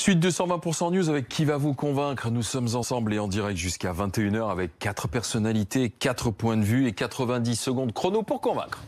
Suite de 120% News avec Qui va vous convaincre. Nous sommes ensemble et en direct jusqu'à 21 h avec 4 personnalités, 4 points de vue et 90 secondes chrono pour convaincre.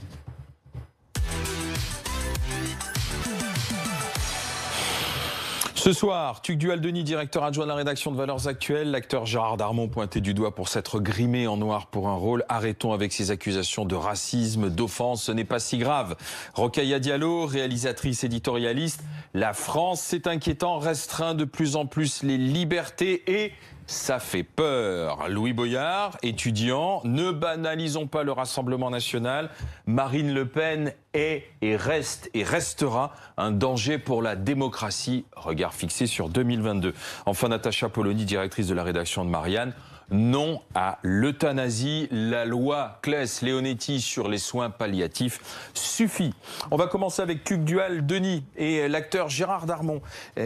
Ce soir, Tuc Dual-Denis, directeur adjoint de la rédaction de Valeurs Actuelles, l'acteur Gérard Darmon pointé du doigt pour s'être grimé en noir pour un rôle. Arrêtons avec ces accusations de racisme, d'offense, ce n'est pas si grave. Rokhaya Diallo, réalisatrice éditorialiste, la France, c'est inquiétant, restreint de plus en plus les libertés et ça fait peur. Louis Boyard, étudiant, ne banalisons pas le Rassemblement national. Marine Le Pen est et reste et restera un danger pour la démocratie. Regard fixé sur 2022. Enfin, Natacha Polony, directrice de la rédaction de Marianne. Non à l'euthanasie. La loi Claes-Leonetti sur les soins palliatifs suffit. On va commencer avec Tuc Dual-Denis et l'acteur Gérard Darmon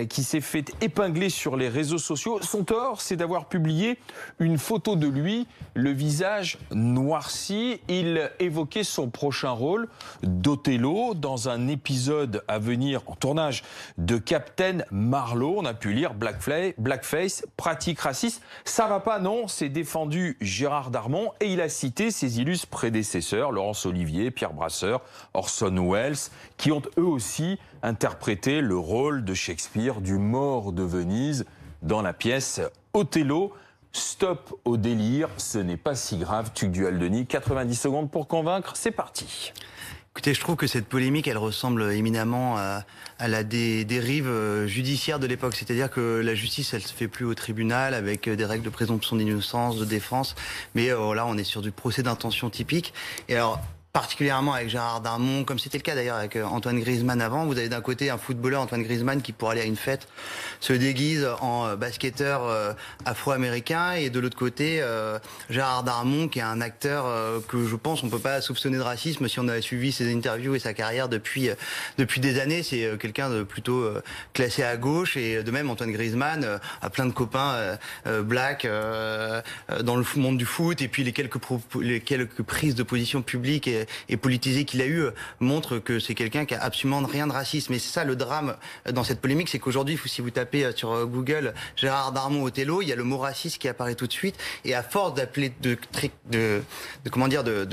qui s'est fait épingler sur les réseaux sociaux. Son tort, c'est d'avoir publié une photo de lui, le visage noirci. Il évoquait son prochain rôle d'Othello dans un épisode à venir en tournage de Captain Marlowe. On a pu lire Blackface, pratique raciste. Ça va pas, non? S'est défendu Gérard Darmon et il a cité ses illustres prédécesseurs, Laurence Olivier, Pierre Brasseur, Orson Welles, qui ont eux aussi interprété le rôle de Shakespeare du mort de Venise dans la pièce Othello. Stop au délire, ce n'est pas si grave. Tuc Dual-Denis, 90 secondes pour convaincre, c'est parti. Écoutez, je trouve que cette polémique, elle ressemble éminemment à la dérive judiciaire de l'époque. C'est-à-dire que la justice, elle se fait plus au tribunal avec des règles de présomption d'innocence, de défense. Mais là, on est sur du procès d'intention typique. Et alors, particulièrement avec Gérard Darmon, comme c'était le cas d'ailleurs avec Antoine Griezmann avant, vous avez d'un côté un footballeur, Antoine Griezmann, qui pour aller à une fête se déguise en basketteur afro-américain, et de l'autre côté Gérard Darmon, qui est un acteur que je pense on peut pas soupçonner de racisme si on a suivi ses interviews et sa carrière depuis des années. C'est quelqu'un de plutôt classé à gauche, et de même Antoine Griezmann a plein de copains black dans le monde du foot, et puis les quelques prises de position publiques et politisé qu'il a eu montre que c'est quelqu'un qui a absolument rien de raciste. Mais c'est ça le drame dans cette polémique, c'est qu'aujourd'hui, si vous tapez sur Google Gérard Darmon Othello, il y a le mot raciste qui apparaît tout de suite, et à force d'appeler de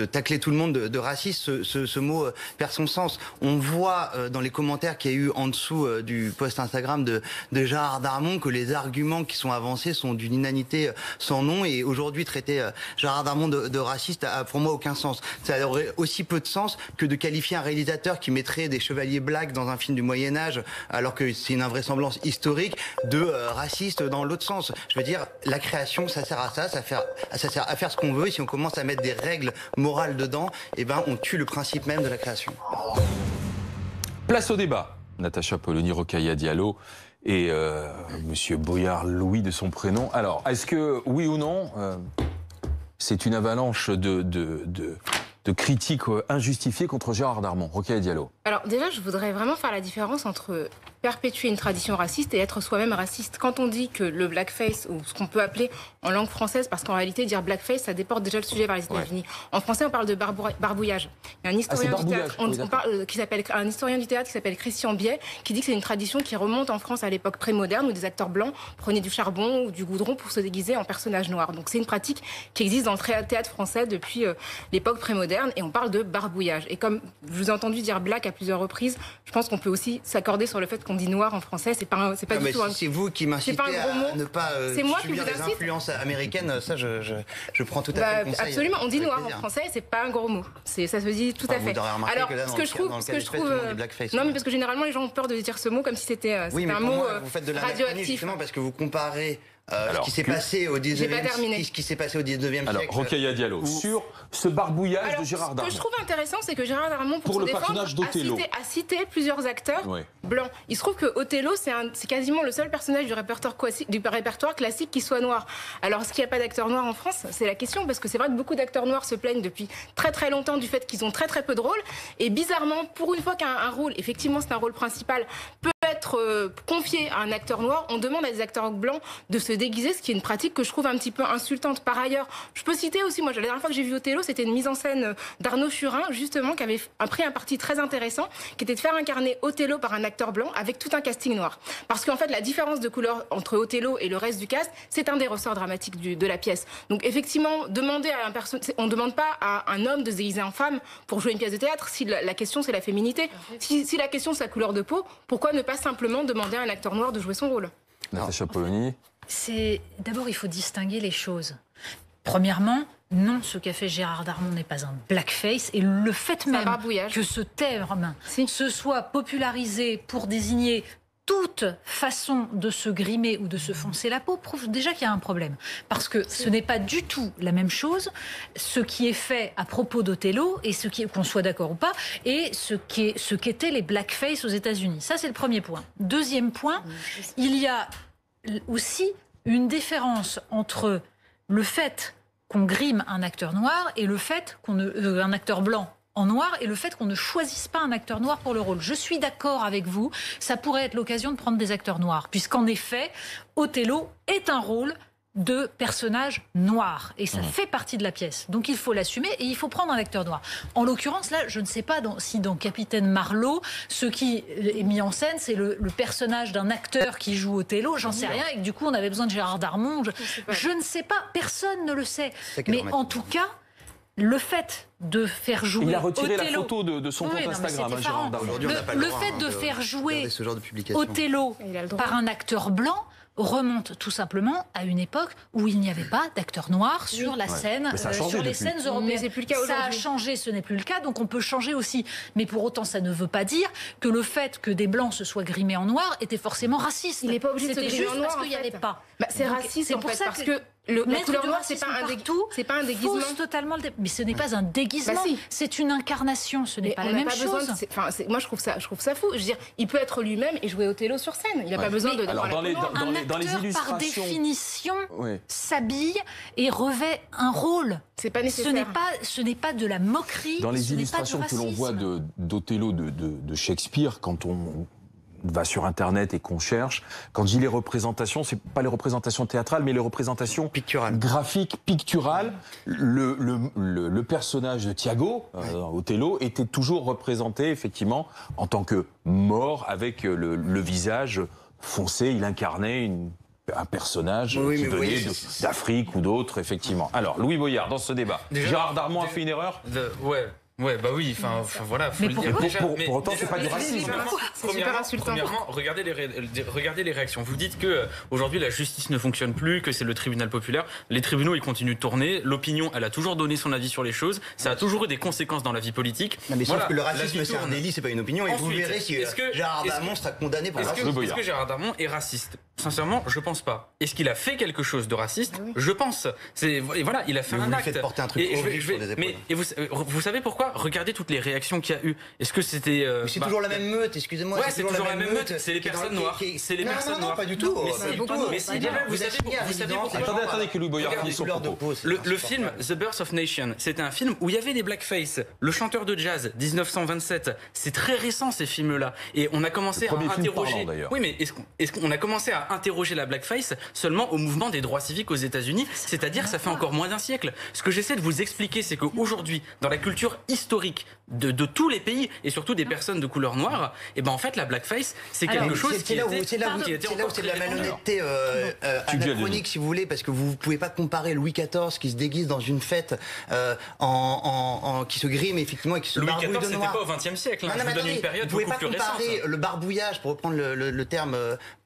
tacler tout le monde de raciste, ce mot perd son sens. On voit dans les commentaires qu'il y a eu en dessous du post Instagram de Gérard Darmon que les arguments qui sont avancés sont d'une inanité sans nom, et aujourd'hui traiter Gérard Darmon de raciste a pour moi aucun sens. Ça aurait aussi peu de sens que de qualifier un réalisateur qui mettrait des chevaliers blacks dans un film du Moyen-Âge, alors que c'est une invraisemblance historique, de raciste dans l'autre sens. Je veux dire, la création, ça sert à ça, ça sert à faire ce qu'on veut, et si on commence à mettre des règles morales dedans, eh ben, on tue le principe même de la création. Place au débat. Natacha Polony, Rokhaya Diallo et Monsieur Boyard Louis de son prénom. Alors, est-ce que, oui ou non, c'est une avalanche de critiques injustifiées contre Gérard Darmon? Rokhaya Diallo. Alors déjà, je voudrais vraiment faire la différence entre perpétuer une tradition raciste et être soi-même raciste. Quand on dit que le blackface, ou ce qu'on peut appeler en langue française, parce qu'en réalité, dire blackface, ça déporte déjà le sujet vers les États-Unis. Ouais. En français, on parle de barbouillage. Il y a un historien du théâtre, un historien du théâtre qui s'appelle Christian Biet, qui dit que c'est une tradition qui remonte en France à l'époque pré-moderne, où des acteurs blancs prenaient du charbon ou du goudron pour se déguiser en personnages noirs. Donc c'est une pratique qui existe dans le théâtre français depuis l'époque pré-moderne, et on parle de barbouillage. Et comme je vous ai entendu dire black à plusieurs reprises, je pense qu'on peut aussi s'accorder sur le fait qu'on dit noir en français, c'est pas du tout. C'est vous qui m'incitez à ne pas subir les influences américaines. Ça, je prends tout à fait le conseil. Absolument, on dit noir en français, c'est pas un gros mot. Ça se dit tout à fait. Alors, ce que je trouve, non, mais parce que généralement les gens ont peur de dire ce mot comme si c'était un mot radioactif. Justement parce que vous comparez ce qui s'est passé au 19e siècle. Alors, Rokhaya Diallo, sur ce barbouillage de Gérard Darmon. Ce que je trouve intéressant, c'est que Gérard Darmon, pour se défendre, a cité plusieurs acteurs blancs. Il se trouve que Othello, c'est quasiment le seul personnage du répertoire classique qui soit noir. Alors, est-ce qu'il n'y a pas d'acteurs noirs en France? C'est la question, parce que c'est vrai que beaucoup d'acteurs noirs se plaignent depuis très très longtemps du fait qu'ils ont très très peu de rôles. Et bizarrement, pour une fois qu'un rôle, effectivement c'est un rôle principal, peut être être confié à un acteur noir, on demande à des acteurs blancs de se déguiser, ce qui est une pratique que je trouve un petit peu insultante. Par ailleurs, je peux citer aussi, moi, la dernière fois que j'ai vu Othello, c'était une mise en scène d'Arnaud Churin, justement, qui avait pris un parti très intéressant, qui était de faire incarner Othello par un acteur blanc avec tout un casting noir. Parce qu'en fait, la différence de couleur entre Othello et le reste du cast, c'est un des ressorts dramatiques de la pièce. Donc, effectivement, demander à on ne demande pas à un homme de se déguiser en femme pour jouer une pièce de théâtre si la question c'est la féminité. Si la question c'est la couleur de peau, pourquoi ne pas simplement demander à un acteur noir de jouer son rôle? Natacha Polony. D'abord, il faut distinguer les choses. Premièrement, non, ce qu'a fait Gérard Darmon n'est pas un blackface. Et le fait même que ce terme se soit popularisé pour désigner toute façon de se grimer ou de se foncer la peau prouve déjà qu'il y a un problème. Parce que ce n'est pas du tout la même chose, ce qui est fait à propos d'Othello, et qu'on soit d'accord ou pas, et ce qu'étaient les blackface aux États-Unis. Ça, c'est le premier point. Deuxième point, il y a aussi une différence entre le fait qu'on grime un acteur noir et le fait un acteur blanc en noir et le fait qu'on ne choisisse pas un acteur noir pour le rôle. Je suis d'accord avec vous, ça pourrait être l'occasion de prendre des acteurs noirs, puisqu'en effet, Othello est un rôle de personnage noir. Et ça fait partie de la pièce. Donc il faut l'assumer et il faut prendre un acteur noir. En l'occurrence, là, je ne sais pas si dans Capitaine Marlowe, ce qui est mis en scène, c'est le personnage d'un acteur qui joue Othello. J'en sais rien. Et que, du coup, on avait besoin de Gérard Darmon. Je ne sais pas. Personne ne le sait. Mais en tout cas, le fait de faire jouer il a retiré Othello, la photo de son compte Instagram. Le fait de faire jouer Othello par un acteur blanc remonte tout simplement à une époque où il n'y avait pas d'acteurs noirs sur la scène, sur les scènes européennes. C'est plus le cas ça a changé, ce n'est plus le cas, donc on peut changer aussi. Mais pour autant, ça ne veut pas dire que le fait que des blancs se soient grimés en noir était forcément raciste. Il n'est pas obligé de se grimer en noir parce qu'il n'y avait pas. C'est raciste en fait, parce que la couleur noire, c'est pas un déguisement. Totalement mais ce n'est pas un déguisement, c'est une incarnation, ce n'est pas la même chose. Moi, je trouve ça fou. Je veux dire, il peut être lui-même et jouer Othello sur scène. Il n'a pas besoin de... Alors, dans les illustrations... par définition, s'habille et revêt un rôle. C'est pas nécessaire. Ce n'est pas de la moquerie. Dans les illustrations que l'on voit d'Othello de Shakespeare, quand on va sur Internet et qu'on cherche, quand je dis les représentations, c'est pas les représentations théâtrales, mais les représentations graphiques, picturales. Le personnage de Thiago, Othello, était toujours représenté effectivement en tant que mort avec le visage foncé. Il incarnait un personnage qui venait d'Afrique ou d'autres, effectivement. Alors, Louis Boyard, dans ce débat, Gérard Darmon a fait une erreur ? Voilà, faut mais le dire. Pour autant, c'est pas du racisme. Premièrement, regardez les réactions. Vous dites que aujourd'hui la justice ne fonctionne plus, que c'est le tribunal populaire. Les tribunaux, ils continuent de tourner. L'opinion, elle a toujours donné son avis sur les choses. Ça a toujours eu des conséquences dans la vie politique. Non, mais sauf que le racisme, c'est un délit, c'est pas une opinion. Et vous verrez si Gérard Darmon sera condamné pour racisme. Est-ce que Gérard Darmon est raciste ? Sincèrement, je pense pas. Est-ce qu'il a fait quelque chose de raciste ? Je pense. Voilà, il a fait un acte. Faites porter un truc horrible sur les épaules. Mais vous savez pourquoi ? Regardez toutes les réactions qu'il y a eu. Est-ce que c'était c'est toujours la même meute, excusez-moi. Ouais, c'est toujours la même meute. C'est les personnes noires. C'est les personnes noires. Non, pas du tout. Mais vous savez pourquoi ? Attendez que Louis Boyard finisse son propos. Le film The Birth of Nation, c'était un film où il y avait des blackface. Le chanteur de jazz, 1927. C'est très récent ces films-là. Et on a commencé à interroger. Oui, mais est-ce qu'on a commencé à interroger la blackface seulement au mouvement des droits civiques aux États-Unis ? C'est-à-dire, ça fait encore moins d'un siècle. Ce que j'essaie de vous expliquer, c'est qu'aujourd'hui, dans la culture historique de tous les pays et surtout des personnes de couleur noire, et ben en fait la blackface c'est quelque chose qui était c'est là où c'est de la malhonnêteté anachronique si vous voulez, parce que vous pouvez pas comparer Louis XIV qui se déguise dans une fête qui se grime effectivement et qui se barbouille de noir. Louis XIV c'était pas au XXe siècle. Je vous donne une période beaucoup plus récente. Vous pouvez pas comparer le barbouillage, pour reprendre le terme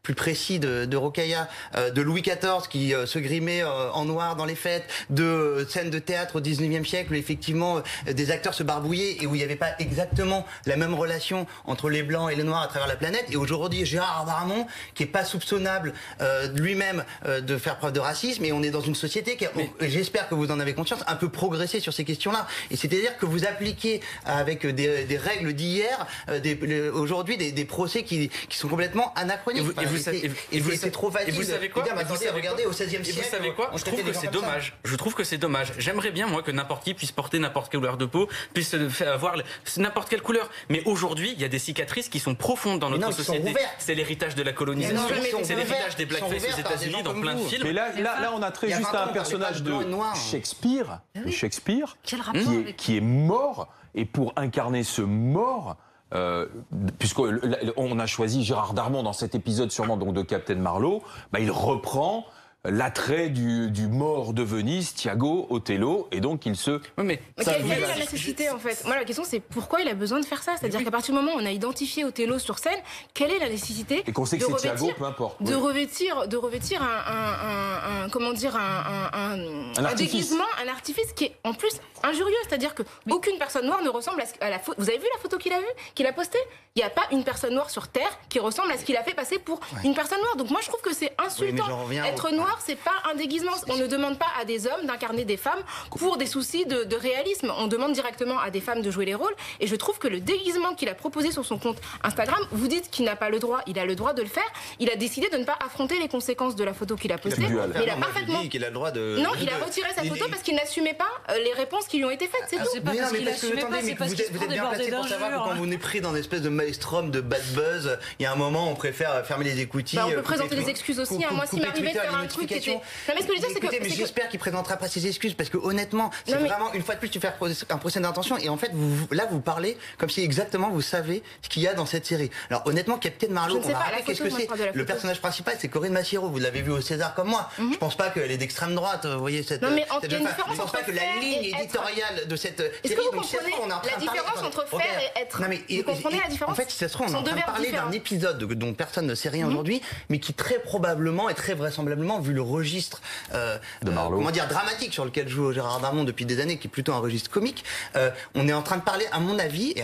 plus précis de Rocailla, de Louis XIV qui se grimait en noir dans les fêtes, de scènes de théâtre au XIXe siècle où effectivement des acteurs se barbouillaient et où il n'y avait pas exactement la même relation entre les blancs et les noirs à travers la planète. Et aujourd'hui, Gérard Darmon, qui est pas soupçonnable lui-même de faire preuve de racisme, et on est dans une société qui, j'espère que vous en avez conscience, un peu progressé sur ces questions-là. Et c'est-à-dire que vous appliquez avec des règles d'hier, aujourd'hui des procès qui sont complètement anachroniques. C'est trop facile. Et vous savez quoi ? Regardez au XVIe siècle. Et vous savez quoi ? Je trouve que c'est dommage. J'aimerais bien, moi, que n'importe qui puisse porter n'importe quelle couleur de peau, puisse avoir n'importe quelle couleur. Mais aujourd'hui, il y a des cicatrices qui sont profondes dans notre société. C'est l'éritage de la colonisation, c'est l'héritage des blackface aux États-Unis dans plein de films. Mais là, on a trait juste à un personnage de Shakespeare, qui est mort, et pour incarner ce mort, puisqu'on a choisi Gérard Darmon dans cet épisode sûrement donc de Captain Marlowe, il reprend l'attrait du mort de Venise, Thiago, Othello, et donc il se... Mais quelle est la nécessité en fait? Moi la question c'est pourquoi il a besoin de faire ça? C'est-à-dire qu'à partir du moment où on a identifié Othello sur scène, quelle est la nécessité et qu'on sait que c'est Thiago, peu importe. De revêtir un déguisement, un artifice qui est en plus injurieux. C'est-à-dire qu'aucune personne noire ne ressemble à la photo. Vous avez vu la photo qu'il a postée? Il n'y a pas une personne noire sur Terre qui ressemble à ce qu'il a fait passer pour une personne noire. Donc moi je trouve que c'est insultant. Être noir, c'est pas un déguisement. On ne demande pas à des hommes d'incarner des femmes pour des soucis de réalisme. On demande directement à des femmes de jouer les rôles. Et je trouve que le déguisement qu'il a proposé sur son compte Instagram, vous dites qu'il n'a pas le droit, il a le droit de le faire. Il a décidé de ne pas affronter les conséquences de la photo qu'il a postée. Mais il a parfaitement. Il a le droit de. Non, il a retiré sa photo parce qu'il n'assumait pas les réponses qui lui ont été faites. C'est tout. C'est pas parce qu'il assumait pas, c'est parce qu'il se prend des bordées pour savoir que quand vous êtes pris dans une espèce de maelstrom de bad buzz, il y a un moment on préfère fermer les écoutilles. On peut présenter des excuses aussi. Moi, s'il m'arrivait de faire un truc qui était. Mais j'espère qu'il présentera pas ses excuses parce que honnêtement, c'est vraiment une fois de plus tu fais un procès d'intention et en fait vous parlez comme si exactement vous savez ce qu'il y a dans cette série. Alors honnêtement, Captain Marlowe, on va rappeler qu'est-ce que c'est. Le personnage principal, c'est Corinne Massiero. Vous l'avez vu au César comme moi. Je pense pas qu'elle est d'extrême droite. Vous voyez cette. Non mais je pense pas que la ligne éditoriale de cette série. Est-ce que vous comprenez la différence entre faire et être? Vous comprenez la différence? En fait, si ça se trouve, on est en train de parler d'un épisode dont personne ne sait rien aujourd'hui, mais qui très probablement et très vraisemblablement, vu le registre dramatique sur lequel joue Gérard Darmon depuis des années, qui est plutôt un registre comique, on est en train de parler, à mon avis, et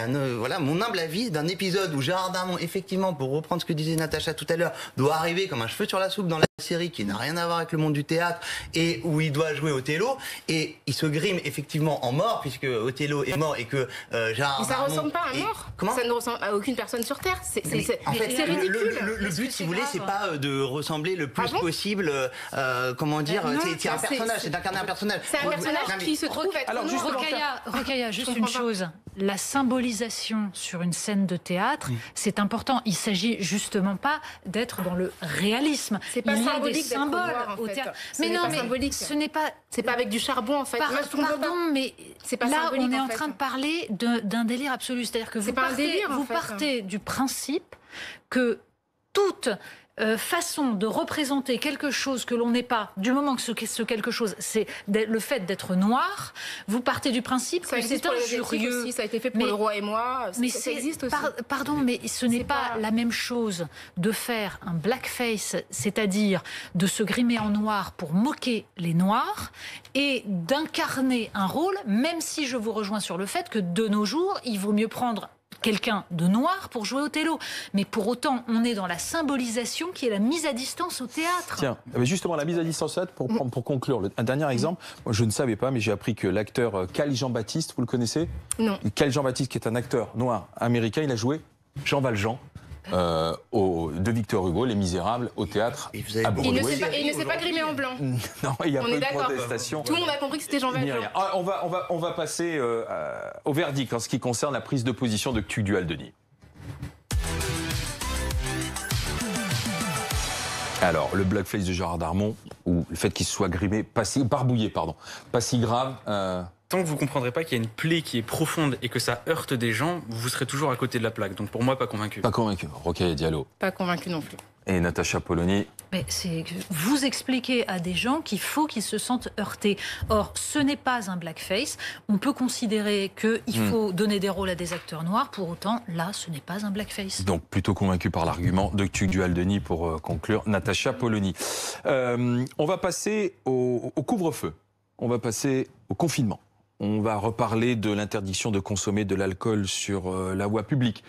mon humble avis, d'un épisode où Gérard Darmon, effectivement, pour reprendre ce que disait Natacha tout à l'heure, doit arriver comme un cheveu sur la soupe dans la série qui n'a rien à voir avec le monde du théâtre et où il doit jouer Othello et il se grime effectivement en mort puisque Othello est mort et que Gérard Darmon... Ça ressemble pas à un mort. Comment? Ça ne ressemble à aucune personne sur Terre. C'est ridicule. Le but, si vous voulez, c'est pas de ressembler le plus possible, comment dire, c'est un personnage, c'est d'incarner un personnage. C'est un personnage qui se trouve être... Alors, Rokhaya, juste une chose. La symbolisation sur une scène de théâtre, c'est important. Il s'agit justement pas d'être dans le réalisme. C'est pas symbolique des symboles au théâtre. Mais non, mais ce n'est pas... C'est pas avec du charbon, en fait. Pardon, mais là, on est en train de parler d'un délire absolu. C'est-à-dire que vous partez du principe que toute façon de représenter quelque chose que l'on n'est pas, du moment que ce quelque chose, c'est le fait d'être noir, vous partez du principe que c'est injurieux. Aussi, ça a été fait pour Le Roi et moi, mais ça existe aussi. Pardon, mais ce n'est pas la même chose de faire un blackface, c'est-à-dire de se grimer en noir pour moquer les noirs, et d'incarner un rôle, même si je vous rejoins sur le fait que de nos jours, il vaut mieux prendre quelqu'un de noir pour jouer Othello. Mais pour autant, on est dans la symbolisation qui est la mise à distance au théâtre. Tiens, justement, la mise à distance au théâtre, pour conclure, un dernier exemple. Moi, je ne savais pas, mais j'ai appris que l'acteur Kyle Jean-Baptiste, vous le connaissez? Non. Kyle Jean-Baptiste, qui est un acteur noir américain, il a joué Jean Valjean. De Victor Hugo, Les Misérables, au théâtre à Broadway. Il ne s'est pas grimé en blanc. Non, il y a peu de protestation. Tout le monde a compris que c'était Jean Valjean. On va passer au verdict en ce qui concerne la prise de position de Tugdual-Denis. Alors, le blackface de Gérard Darmon, ou le fait qu'il se soit grimé, barbouillé, pas si grave... Tant que vous ne comprendrez pas qu'il y a une plaie qui est profonde et que ça heurte des gens, vous serez toujours à côté de la plaque. Donc pour moi, pas convaincu. Pas convaincu. Rokhaya Diallo. Pas convaincu non plus. Et Natacha Polony. Mais c'est vous expliquez à des gens qu'il faut qu'ils se sentent heurtés. Or, ce n'est pas un blackface. On peut considérer qu'il faut donner des rôles à des acteurs noirs. Pour autant, là, ce n'est pas un blackface. Donc plutôt convaincu par l'argument de Tugdual-Denis pour conclure. Natacha Polony. On va passer au couvre-feu. On va passer au confinement. On va reparler de l'interdiction de consommer de l'alcool sur la voie publique.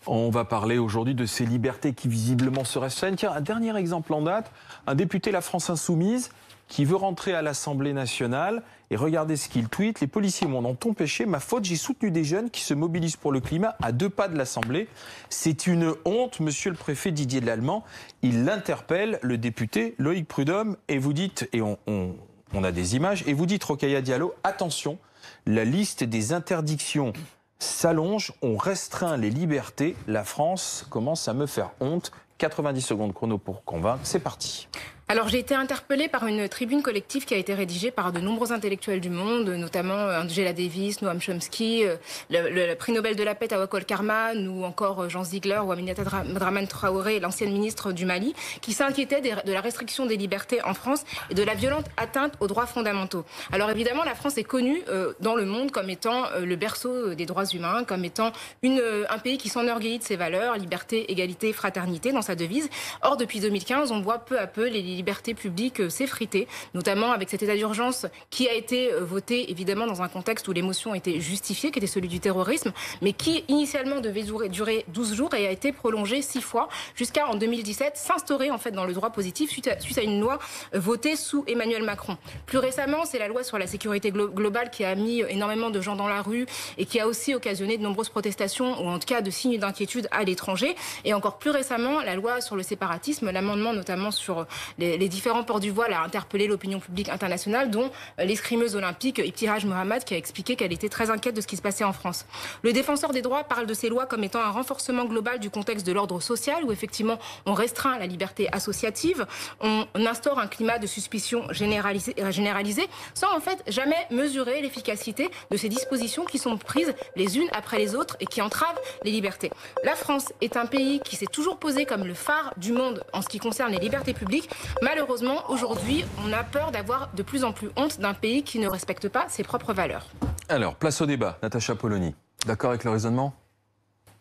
On va parler aujourd'hui de ces libertés qui visiblement se restreignent. Tiens, un dernier exemple en date, un député La France Insoumise qui veut rentrer à l'Assemblée nationale et regardez ce qu'il tweet. Les policiers m'en ont empêché, ma faute, j'ai soutenu des jeunes qui se mobilisent pour le climat à 2 pas de l'Assemblée. C'est une honte, monsieur le préfet Didier Lallemand. Il l'interpelle, le député Loïc Prudhomme, et vous dites, et on a des images, et vous dites, Rokhaya Diallo, attention, la liste des interdictions s'allonge, on restreint les libertés, la France commence à me faire honte. 90 secondes chrono pour convaincre, c'est parti. Alors j'ai été interpellée par une tribune collective qui a été rédigée par de nombreux intellectuels du monde, notamment Angela Davis, Noam Chomsky, le prix Nobel de la paix Tawakkol Karman ou encore Jean Ziegler ou Aminata Dramane Traoré, l'ancienne ministre du Mali, qui s'inquiétaient de la restriction des libertés en France et de la violente atteinte aux droits fondamentaux. Alors évidemment, la France est connue dans le monde comme étant le berceau des droits humains, comme étant un pays qui s'enorgueillit de ses valeurs, liberté, égalité, fraternité dans sa devise. Or, depuis 2015, on voit peu à peu les libertés publiques s'effriter, notamment avec cet état d'urgence qui a été voté évidemment dans un contexte où l'émotion était justifiée, qui était celui du terrorisme, mais qui initialement devait durer 12 jours et a été prolongé 6 fois jusqu'à en 2017 s'instaurer en fait dans le droit positif suite à une loi votée sous Emmanuel Macron. Plus récemment, c'est la loi sur la sécurité globale qui a mis énormément de gens dans la rue et qui a aussi occasionné de nombreuses protestations ou en tout cas de signes d'inquiétude à l'étranger. Et encore plus récemment, la loi sur le séparatisme, l'amendement notamment sur les différents ports du voile a interpellé l'opinion publique internationale, dont l'escrimeuse olympique Ibtihaj Mohamed qui a expliqué qu'elle était très inquiète de ce qui se passait en France. Le défenseur des droits parle de ces lois comme étant un renforcement global du contexte de l'ordre social où effectivement on restreint la liberté associative, on instaure un climat de suspicion généralisé sans en fait jamais mesurer l'efficacité de ces dispositions qui sont prises les unes après les autres et qui entravent les libertés. La France est un pays qui s'est toujours posé comme le phare du monde en ce qui concerne les libertés publiques. Malheureusement, aujourd'hui, on a peur d'avoir de plus en plus honte d'un pays qui ne respecte pas ses propres valeurs. Alors, place au débat. Natacha Polony, d'accord avec le raisonnement ?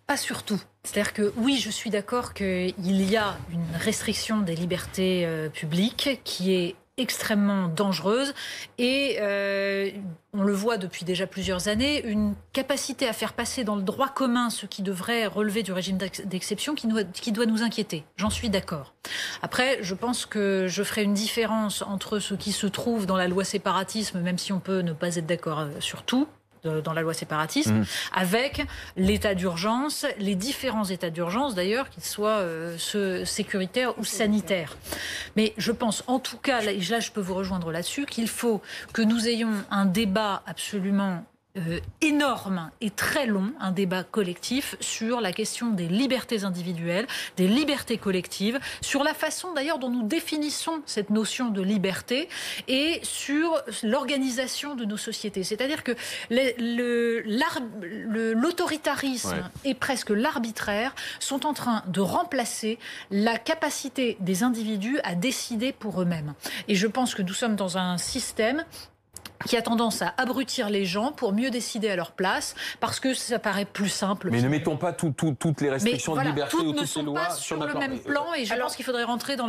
Pas surtout. C'est-à-dire que oui, je suis d'accord qu'il y a une restriction des libertés publiques qui est extrêmement dangereuse et on le voit depuis déjà plusieurs années, une capacité à faire passer dans le droit commun ce qui devrait relever du régime d'exception qui doit nous inquiéter. J'en suis d'accord. Après, je pense que je ferai une différence entre ce qui se trouve dans la loi séparatisme, même si on peut ne pas être d'accord sur tout, dans la loi séparatisme, avec l'état d'urgence, les différents états d'urgence d'ailleurs, qu'ils soient sécuritaires ou sanitaires. Mais je pense en tout cas, là je peux vous rejoindre là-dessus, qu'il faut que nous ayons un débat absolument énorme et très long, un débat collectif sur la question des libertés individuelles, des libertés collectives, sur la façon d'ailleurs dont nous définissons cette notion de liberté et sur l'organisation de nos sociétés. C'est-à-dire que l'autoritarisme et presque l'arbitraire sont en train de remplacer la capacité des individus à décider pour eux-mêmes. Et je pense que nous sommes dans un système qui a tendance à abrutir les gens pour mieux décider à leur place, parce que ça paraît plus simple. Mais ne mettons pas toutes les restrictions de liberté ou toutes les lois pas sur le même plan, et je pense qu'il faudrait rentrer dans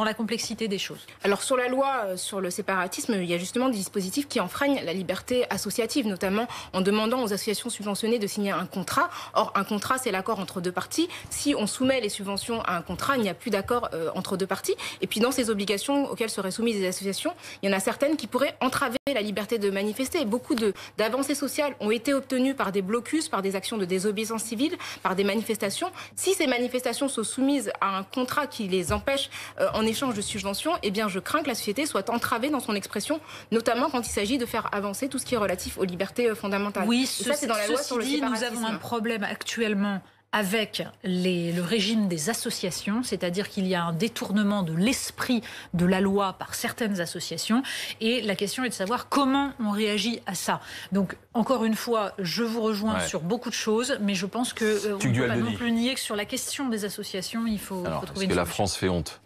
la complexité des choses. Alors sur la loi sur le séparatisme, il y a justement des dispositifs qui enfreignent la liberté associative, notamment en demandant aux associations subventionnées de signer un contrat. Or, un contrat, c'est l'accord entre deux parties. Si on soumet les subventions à un contrat, il n'y a plus d'accord entre deux parties. Et puis dans ces obligations auxquelles seraient soumises les associations, il y en a certaines qui pourraient entraver la liberté de manifester. Beaucoup d'avancées sociales ont été obtenues par des blocus, par des actions de désobéissance civile, par des manifestations. Si ces manifestations sont soumises à un contrat qui les empêche en échange de subventions, eh bien je crains que la société soit entravée dans son expression, notamment quand il s'agit de faire avancer tout ce qui est relatif aux libertés fondamentales. Oui, ça c'est dans la loi sur le séparatisme. Nous avons un problème actuellement avec le régime des associations, c'est-à-dire qu'il y a un détournement de l'esprit de la loi par certaines associations, et la question est de savoir comment on réagit à ça. Donc, encore une fois, je vous rejoins sur beaucoup de choses, mais je pense qu'on ne peut pas non plus nier que sur la question des associations, il faut trouver une solution. Est-ce que la France fait honte ?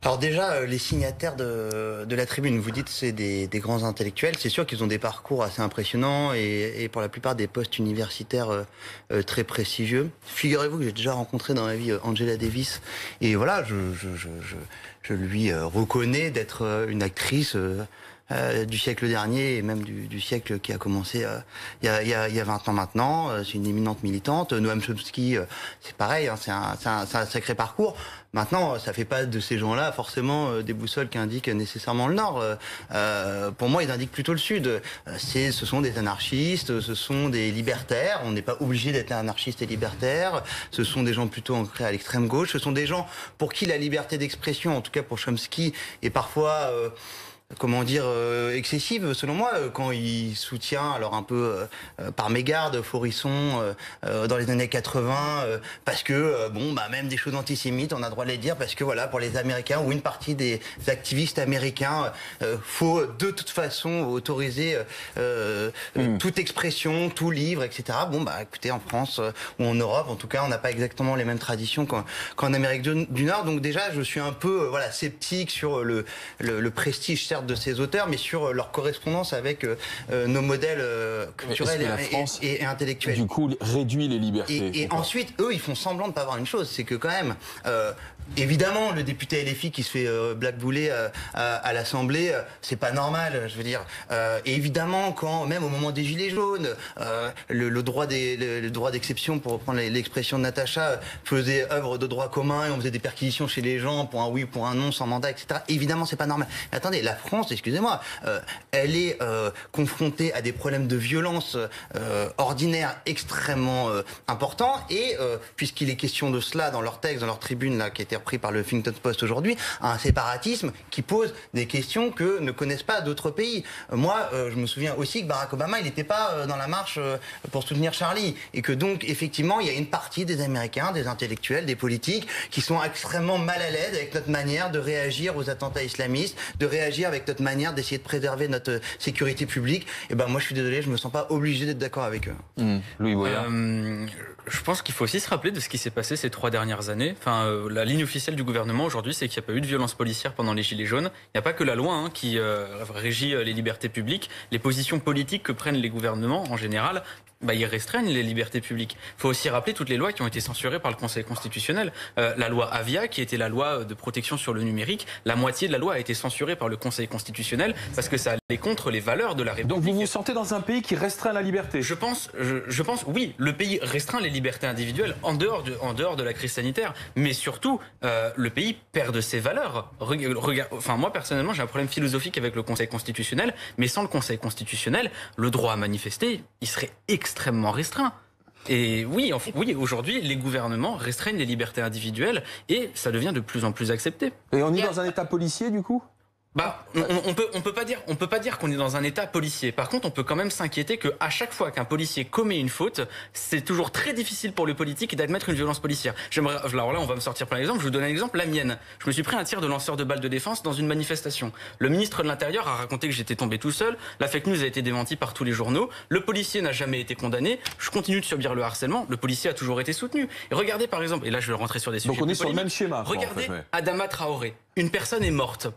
Alors déjà, les signataires de la tribune, vous dites c'est des grands intellectuels. C'est sûr qu'ils ont des parcours assez impressionnants et pour la plupart des postes universitaires très prestigieux. Figurez-vous que j'ai déjà rencontré dans ma vie Angela Davis. Et voilà, je lui reconnais d'être une actrice du siècle dernier et même du siècle qui a commencé il y a 20 ans maintenant. C'est une éminente militante. Noam Chomsky, c'est pareil, hein, c'est un sacré parcours. Maintenant, ça fait pas de ces gens-là forcément des boussoles qui indiquent nécessairement le Nord. Pour moi, ils indiquent plutôt le Sud. Ce sont des anarchistes, ce sont des libertaires. On n'est pas obligé d'être anarchiste et libertaire. Ce sont des gens plutôt ancrés à l'extrême gauche. Ce sont des gens pour qui la liberté d'expression, en tout cas pour Chomsky, est parfois excessive selon moi quand il soutient alors un peu par mégarde Forisson dans les années 80 parce que même des choses antisémites on a le droit de les dire parce que voilà pour les Américains ou une partie des activistes américains faut de toute façon autoriser toute expression, tout livre, etc. Écoutez, en France ou en Europe en tout cas on n'a pas exactement les mêmes traditions qu'en Amérique du Nord, donc déjà je suis un peu sceptique sur le prestige certes de ces auteurs, mais sur leur correspondance avec nos modèles culturels et intellectuels. Du coup, réduit les libertés. Et ensuite, eux, ils font semblant de pas voir une chose, c'est que quand même, évidemment, le député LFI qui se fait blackbouler à l'Assemblée, c'est pas normal, je veux dire. Et évidemment, quand même au moment des Gilets jaunes, le droit d'exception, pour reprendre l'expression de Natacha, faisait œuvre de droit commun et on faisait des perquisitions chez les gens pour un oui, pour un non, sans mandat, etc. Évidemment, c'est pas normal. Mais attendez, la France, excusez-moi, elle est confrontée à des problèmes de violence ordinaires extrêmement importants et puisqu'il est question de cela dans leur texte, dans leur tribune là, qui a été repris par le Huffington Post aujourd'hui, un séparatisme qui pose des questions que ne connaissent pas d'autres pays. Moi, je me souviens aussi que Barack Obama, il n'était pas dans la marche pour soutenir Charlie et que donc effectivement, il y a une partie des Américains, des intellectuels, des politiques qui sont extrêmement mal à l'aise avec notre manière de réagir aux attentats islamistes, de réagir avec notre manière d'essayer de préserver notre sécurité publique. Et moi, je suis désolé, je me sens pas obligé d'être d'accord avec eux. Louis Boyard. Je pense qu'il faut aussi se rappeler de ce qui s'est passé ces 3 dernières années. La ligne officielle du gouvernement aujourd'hui, c'est qu'il n'y a pas eu de violence policière pendant les Gilets jaunes. Il n'y a pas que la loi qui régit les libertés publiques. Les positions politiques que prennent les gouvernements, en général, ils restreignent les libertés publiques. Il faut aussi rappeler toutes les lois qui ont été censurées par le Conseil constitutionnel. La loi Avia, qui était la loi de protection sur le numérique, la moitié de la loi a été censurée par le Conseil constitutionnel parce que ça allait contre les valeurs de la République. Donc vous vous sentez dans un pays qui restreint la liberté? Je pense, oui, le pays restreint les libertés individuelles en dehors de la crise sanitaire, mais surtout, le pays perd de ses valeurs. Moi, personnellement, j'ai un problème philosophique avec le Conseil constitutionnel, mais sans le Conseil constitutionnel, le droit à manifester, il serait extrêmement restreint. Et oui, aujourd'hui, les gouvernements restreignent les libertés individuelles et ça devient de plus en plus accepté. Et on est dans un état policier, du coup ? On peut pas dire qu'on est dans un état policier. Par contre, on peut quand même s'inquiéter que à chaque fois qu'un policier commet une faute, c'est toujours très difficile pour le politique d'admettre une violence policière. Alors là, on va me sortir plein d'exemples. Je vous donne un exemple, la mienne. Je me suis pris un tir de lanceur de balles de défense dans une manifestation. Le ministre de l'Intérieur a raconté que j'étais tombé tout seul. La fake news a été démentie par tous les journaux. Le policier n'a jamais été condamné. Je continue de subir le harcèlement. Le policier a toujours été soutenu. Et regardez par exemple, et là je vais rentrer sur des sujets. Donc on est sur le même schéma. Regardez Adama Traoré. Une personne est morte.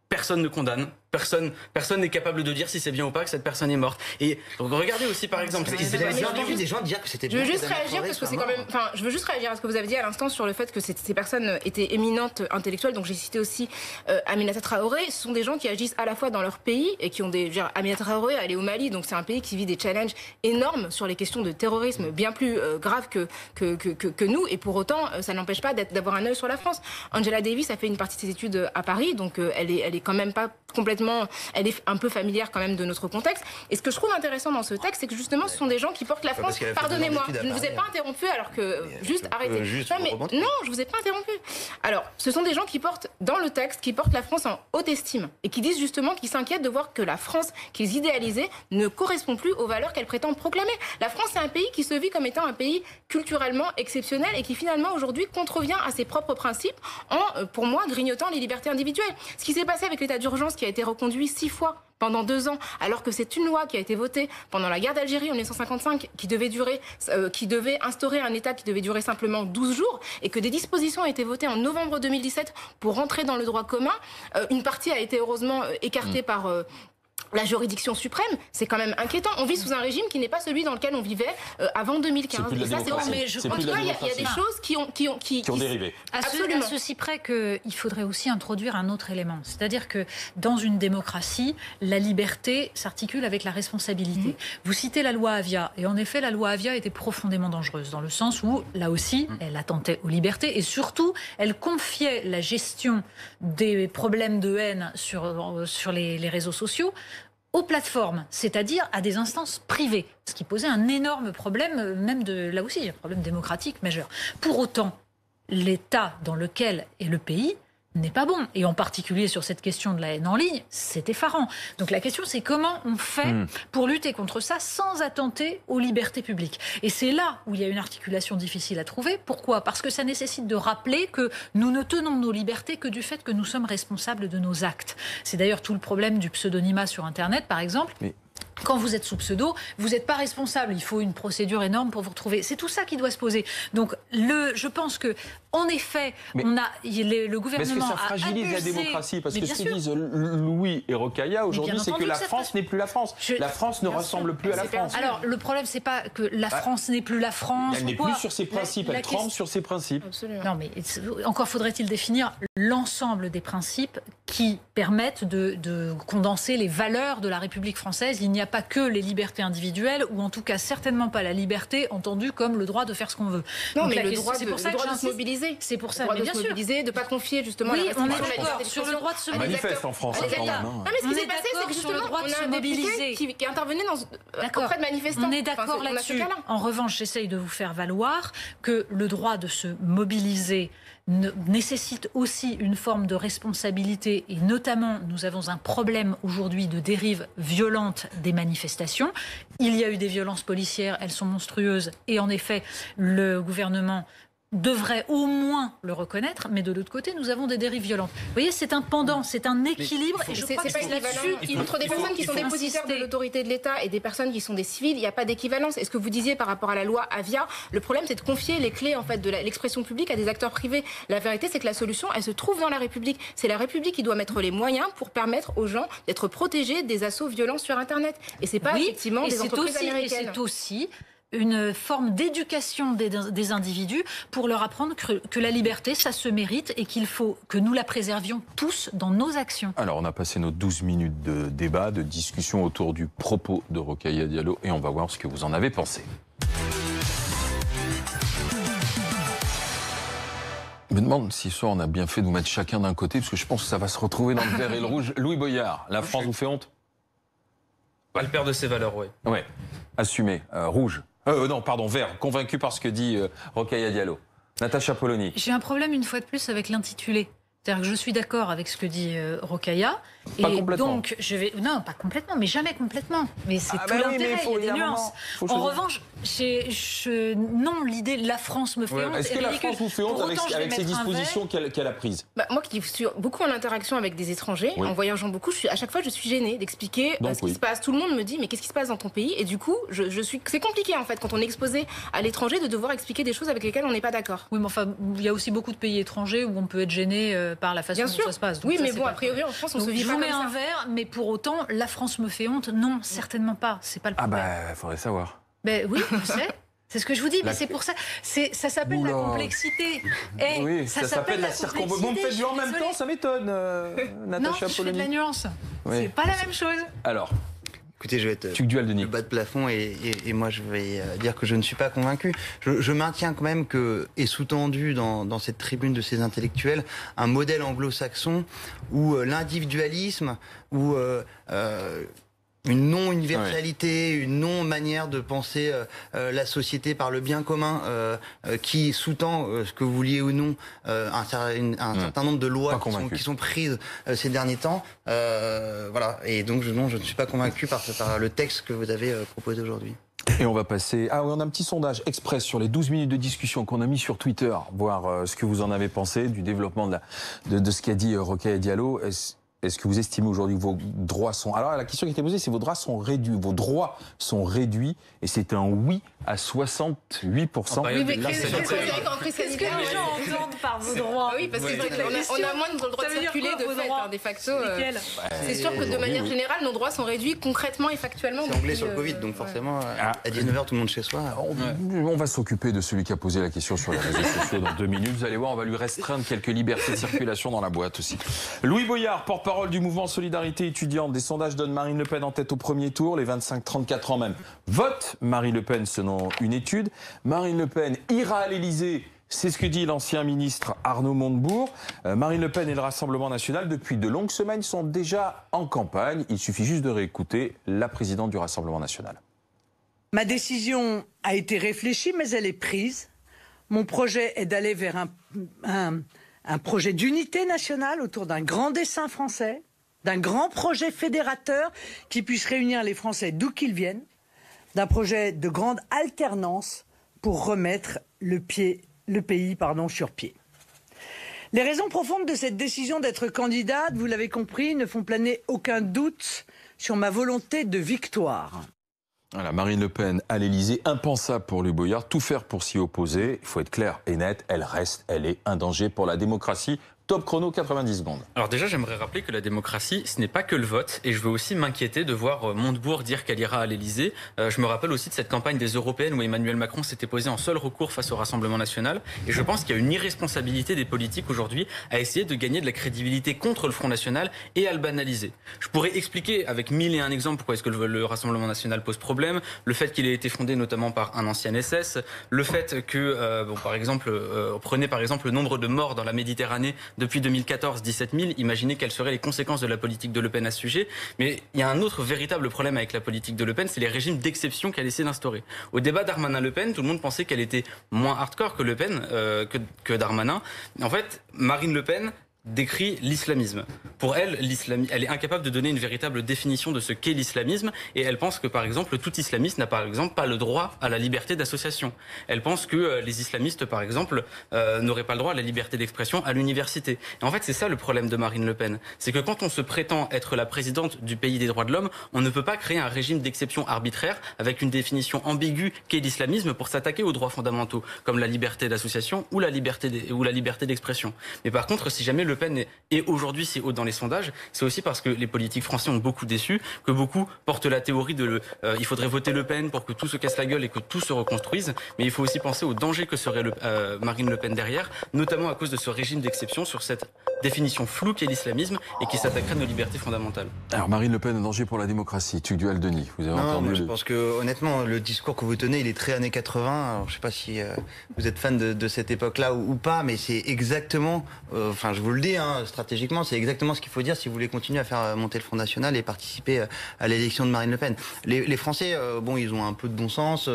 Personne ne condamne, personne n'est capable de dire si c'est bien ou pas que cette personne est morte. Et regardez aussi par exemple ce qui s'est passé. J'ai entendu des gens dire que c'était bien. Je veux juste réagir parce que c'est quand même. Je veux juste réagir à ce que vous avez dit à l'instant sur le fait que ces personnes étaient éminentes intellectuelles. Donc j'ai cité aussi Aminata Traoré. Ce sont des gens qui agissent à la fois dans leur pays et qui ont Aminata Traoré, elle est au Mali, donc c'est un pays qui vit des challenges énormes sur les questions de terrorisme, bien plus graves que nous. Et pour autant, ça n'empêche pas d'avoir un œil sur la France. Angela Davis a fait une partie de ses études à Paris, donc elle est quand même pas complètement, elle est un peu familière quand même de notre contexte. Et ce que je trouve intéressant dans ce texte, c'est que justement, ce sont des gens qui portent la France. Pardonnez-moi, je ne vous ai pas interrompu alors que juste arrêtez. Non, je vous ai pas interrompu. Alors, ce sont des gens qui portent dans le texte, qui portent la France en haute estime et qui disent justement qu'ils s'inquiètent de voir que la France qu'ils idéalisaient ne correspond plus aux valeurs qu'elle prétend proclamer. La France, c'est un pays qui se vit comme étant un pays culturellement exceptionnel et qui finalement aujourd'hui contrevient à ses propres principes en, pour moi, grignotant les libertés individuelles. Ce qui s'est passé avec l'état d'urgence qui a été reconduit 6 fois pendant 2 ans, alors que c'est une loi qui a été votée pendant la guerre d'Algérie en 1955, qui devait instaurer un État qui devait durer simplement 12 jours, et que des dispositions ont été votées en novembre 2017 pour rentrer dans le droit commun. Une partie a été heureusement écartée par la juridiction suprême. C'est quand même inquiétant. On vit sous un régime qui n'est pas celui dans lequel on vivait avant 2015. Et ça, c'est en tout cas, il y a des choses qui ont dérivé. Absolument. À ceci près qu'il faudrait aussi introduire un autre élément. C'est-à-dire que dans une démocratie, la liberté s'articule avec la responsabilité. Vous citez la loi Avia. Et en effet, la loi Avia était profondément dangereuse dans le sens où, là aussi, elle attentait aux libertés et surtout, elle confiait la gestion des problèmes de haine sur les réseaux sociaux aux plateformes, c'est-à-dire à des instances privées, ce qui posait un énorme problème, même là aussi, un problème démocratique majeur. Pour autant, l'état dans lequel est le pays n'est pas bon. Et en particulier sur cette question de la haine en ligne, c'est effarant. Donc la question, c'est comment on fait pour lutter contre ça sans attenter aux libertés publiques. Et c'est là où il y a une articulation difficile à trouver. Pourquoi ? Parce que ça nécessite de rappeler que nous ne tenons nos libertés que du fait que nous sommes responsables de nos actes. C'est d'ailleurs tout le problème du pseudonymat sur Internet, par exemple. Quand vous êtes sous pseudo, vous n'êtes pas responsable. Il faut une procédure énorme pour vous retrouver. C'est tout ça qui doit se poser. Donc, je pense que, en effet, le gouvernement. Est-ce que ça fragilise la démocratie ? Parce que ce que disent Louis et Rokhaya aujourd'hui, c'est que la France n'est plus la France. La France ne ressemble plus à la France. Alors, le problème, c'est pas que la France n'est plus la France. Elle n'est plus sur ses principes. Elle tremble sur ses principes. Absolument. Non, mais encore faudrait-il définir l'ensemble des principes qui permettent de condenser les valeurs de la République française. Il n'y a pas que les libertés individuelles, ou en tout cas certainement pas la liberté entendue comme le droit de faire ce qu'on veut. Non, mais le droit de se mobiliser. C'est pour ça, le droit de se mobiliser, de ne pas confier justement la on est d'accord sur le droit de se mobiliser. Manifeste en France. Non, mais ce qui s'est passé, c'est que sur le droit de se mobiliser qui intervenait auprès de manifestants. On est d'accord là-dessus. En revanche, j'essaye de vous faire valoir que le droit de se mobiliser nécessite aussi une forme de responsabilité, et notamment nous avons un problème aujourd'hui de dérive violente des manifestations. Il y a eu des violences policières, elles sont monstrueuses, et en effet le gouvernement devrait au moins le reconnaître, mais de l'autre côté, nous avons des dérives violentes. Vous voyez, c'est un pendant, c'est un équilibre, et je crois que c'est là-dessus. Entre des personnes qui sont dépositaires de l'autorité de l'État et des personnes qui sont des civils, il n'y a pas d'équivalence. Et ce que vous disiez par rapport à la loi Avia, le problème, c'est de confier les clés en fait de l'expression publique à des acteurs privés. La vérité, c'est que la solution, elle se trouve dans la République. C'est la République qui doit mettre les moyens pour permettre aux gens d'être protégés des assauts violents sur Internet. Et c'est pas effectivement des entreprises américaines. Et c'est aussi une forme d'éducation des individus pour leur apprendre que la liberté, ça se mérite et qu'il faut que nous la préservions tous dans nos actions. Alors, on a passé nos 12 minutes de débat, de discussion autour du propos de Rokhaya Diallo, et on va voir ce que vous en avez pensé. Je me demande si ce soir on a bien fait de vous mettre chacun d'un côté, parce que je pense que ça va se retrouver dans le vert et le rouge. Louis Boyard, la France vous fait honte ? Pas le père de ses valeurs, oui. Ouais, assumé. Rouge. Non, pardon, vert. Convaincu par ce que dit Rokhaya Diallo. Natacha Polony. J'ai un problème une fois de plus avec l'intitulé. C'est-à-dire que je suis d'accord avec ce que dit Rokhaya. Pas complètement. Donc, non, pas complètement, mais jamais complètement. Mais c'est tout l'intérêt, il y a des nuances. En revanche, non, l'idée, la France me fait honte. Est-ce que la France vous fait honte avec ces dispositions qu'elle a prises ? Moi qui suis beaucoup en interaction avec des étrangers, en voyageant beaucoup, à chaque fois je suis gênée d'expliquer ce qui se passe. Tout le monde me dit, mais qu'est-ce qui se passe dans ton pays ? Et du coup, c'est compliqué en fait, quand on est exposé à l'étranger, de devoir expliquer des choses avec lesquelles on n'est pas d'accord. Oui, mais enfin, il y a aussi beaucoup de pays étrangers où on peut être gêné par la façon dont ça se passe. Donc oui, mais bon, a priori, en France, on se vit pas comme ça. Je vous mets un verre, mais pour autant, la France me fait honte. Non, certainement pas. C'est pas le problème. Ah bah, faudrait savoir. Ben oui, je sais. C'est ce que je vous dis, mais c'est pour ça. Ça s'appelle la complexité. Oui, ça s'appelle la circonvolution. Vous me faites du en même temps, ça m'étonne, Natacha Polony. Non, je fais de la nuance. C'est pas la même chose. Alors. Écoutez, je vais être le bas de plafond et moi je vais dire que je ne suis pas convaincu. Je maintiens quand même que est sous-tendu dans cette tribune de ces intellectuels un modèle anglo-saxon où l'individualisme, où une non-universalité, une non-manière de penser la société par le bien commun qui sous-tend, ce que vous vouliez ou non, un certain nombre de lois qui sont prises ces derniers temps. Voilà. Et donc, je ne suis pas convaincu par le texte que vous avez proposé aujourd'hui. Et on va passer... Ah oui, on a un petit sondage express sur les 12 minutes de discussion qu'on a mis sur Twitter, voir ce que vous en avez pensé du développement de ce qu'a dit Rokhaya Diallo. Est-ce que vous estimez aujourd'hui que vos droits sont... Alors la question qui était posée, c'est vos droits sont réduits. Vos droits sont réduits et c'est un oui à 68%. Oui, mais qu'est-ce que les gens entendent par vos droits ? Oui, parce qu'on a moins de droits de circuler de fait, de facto. C'est sûr que de manière générale, nos droits sont réduits concrètement et factuellement. C'est anglais sur le Covid, donc forcément, à 19h, tout le monde chez soi. On va s'occuper de celui qui a posé la question sur les réseaux sociaux dans 2 minutes. Vous allez voir, on va lui restreindre quelques libertés de circulation dans la boîte aussi. Louis Boyard, porte-parole du mouvement Solidarité étudiante. Des sondages donnent Marine Le Pen en tête au premier tour. Les 25-34 ans même votent Marine Le Pen selon une étude. Marine Le Pen ira à l'Élysée. C'est ce que dit l'ancien ministre Arnaud Montebourg. Marine Le Pen et le Rassemblement national, depuis de longues semaines, sont déjà en campagne. Il suffit juste de réécouter la présidente du Rassemblement national. Ma décision a été réfléchie, mais elle est prise. Mon projet est d'aller vers un projet d'unité nationale autour d'un grand dessein français, d'un grand projet fédérateur qui puisse réunir les Français d'où qu'ils viennent, d'un projet de grande alternance pour remettre le pays sur pied. Les raisons profondes de cette décision d'être candidate, vous l'avez compris, ne font planer aucun doute sur ma volonté de victoire. Voilà, Marine Le Pen à l'Élysée, impensable pour Louis Boyard, tout faire pour s'y opposer. Il faut être clair et net, elle est un danger pour la démocratie. Top chrono, 90 secondes. Alors déjà, j'aimerais rappeler que la démocratie, ce n'est pas que le vote. Et je veux aussi m'inquiéter de voir Montebourg dire qu'elle ira à l'Élysée. Je me rappelle aussi de cette campagne des Européennes où Emmanuel Macron s'était posé en seul recours face au Rassemblement national. Et je pense qu'il y a une irresponsabilité des politiques aujourd'hui à essayer de gagner de la crédibilité contre le Front national et à le banaliser. Je pourrais expliquer avec 1001 exemples pourquoi est-ce que le Rassemblement national pose problème. Le fait qu'il ait été fondé notamment par un ancien SS. Le fait que, prenez par exemple le nombre de morts dans la Méditerranée depuis 2014, 17 000, imaginez quelles seraient les conséquences de la politique de Le Pen à ce sujet. Mais il y a un autre véritable problème avec la politique de Le Pen, c'est les régimes d'exception qu'elle essaie d'instaurer. Au débat Darmanin-Le Pen, tout le monde pensait qu'elle était moins hardcore que Le Pen, que Darmanin. En fait, Marine Le Pen décrit l'islamisme. Pour elle, elle est incapable de donner une véritable définition de ce qu'est l'islamisme et elle pense que, par exemple, tout islamiste n'a, par exemple, pas le droit à la liberté d'association. Elle pense que les islamistes, par exemple, n'auraient pas le droit à la liberté d'expression à l'université. Et en fait, c'est ça le problème de Marine Le Pen. C'est que quand on se prétend être la présidente du pays des droits de l'homme, on ne peut pas créer un régime d'exception arbitraire avec une définition ambiguë qu'est l'islamisme pour s'attaquer aux droits fondamentaux, comme la liberté d'association ou la liberté d'expression. Mais par contre, si jamais Le Pen est aujourd'hui si haut dans les sondages, c'est aussi parce que les politiques français ont beaucoup déçu, que beaucoup portent la théorie de il faudrait voter Le Pen pour que tout se casse la gueule et que tout se reconstruise. Mais il faut aussi penser au danger que serait Marine Le Pen derrière, notamment à cause de ce régime d'exception sur cette définition floue qu'est l'islamisme et qui s'attaquerait à nos libertés fondamentales. Alors Marine Le Pen, un danger pour la démocratie. Tugdual Denis, vous avez entendu je pense que honnêtement, le discours que vous tenez, il est très années 80. Alors, je ne sais pas si vous êtes fan de cette époque-là ou pas, mais c'est exactement, je vous le dis, stratégiquement, c'est exactement ce qu'il faut dire si vous voulez continuer à faire monter le Front National et participer à l'élection de Marine Le Pen. Les Français, ils ont un peu de bon sens,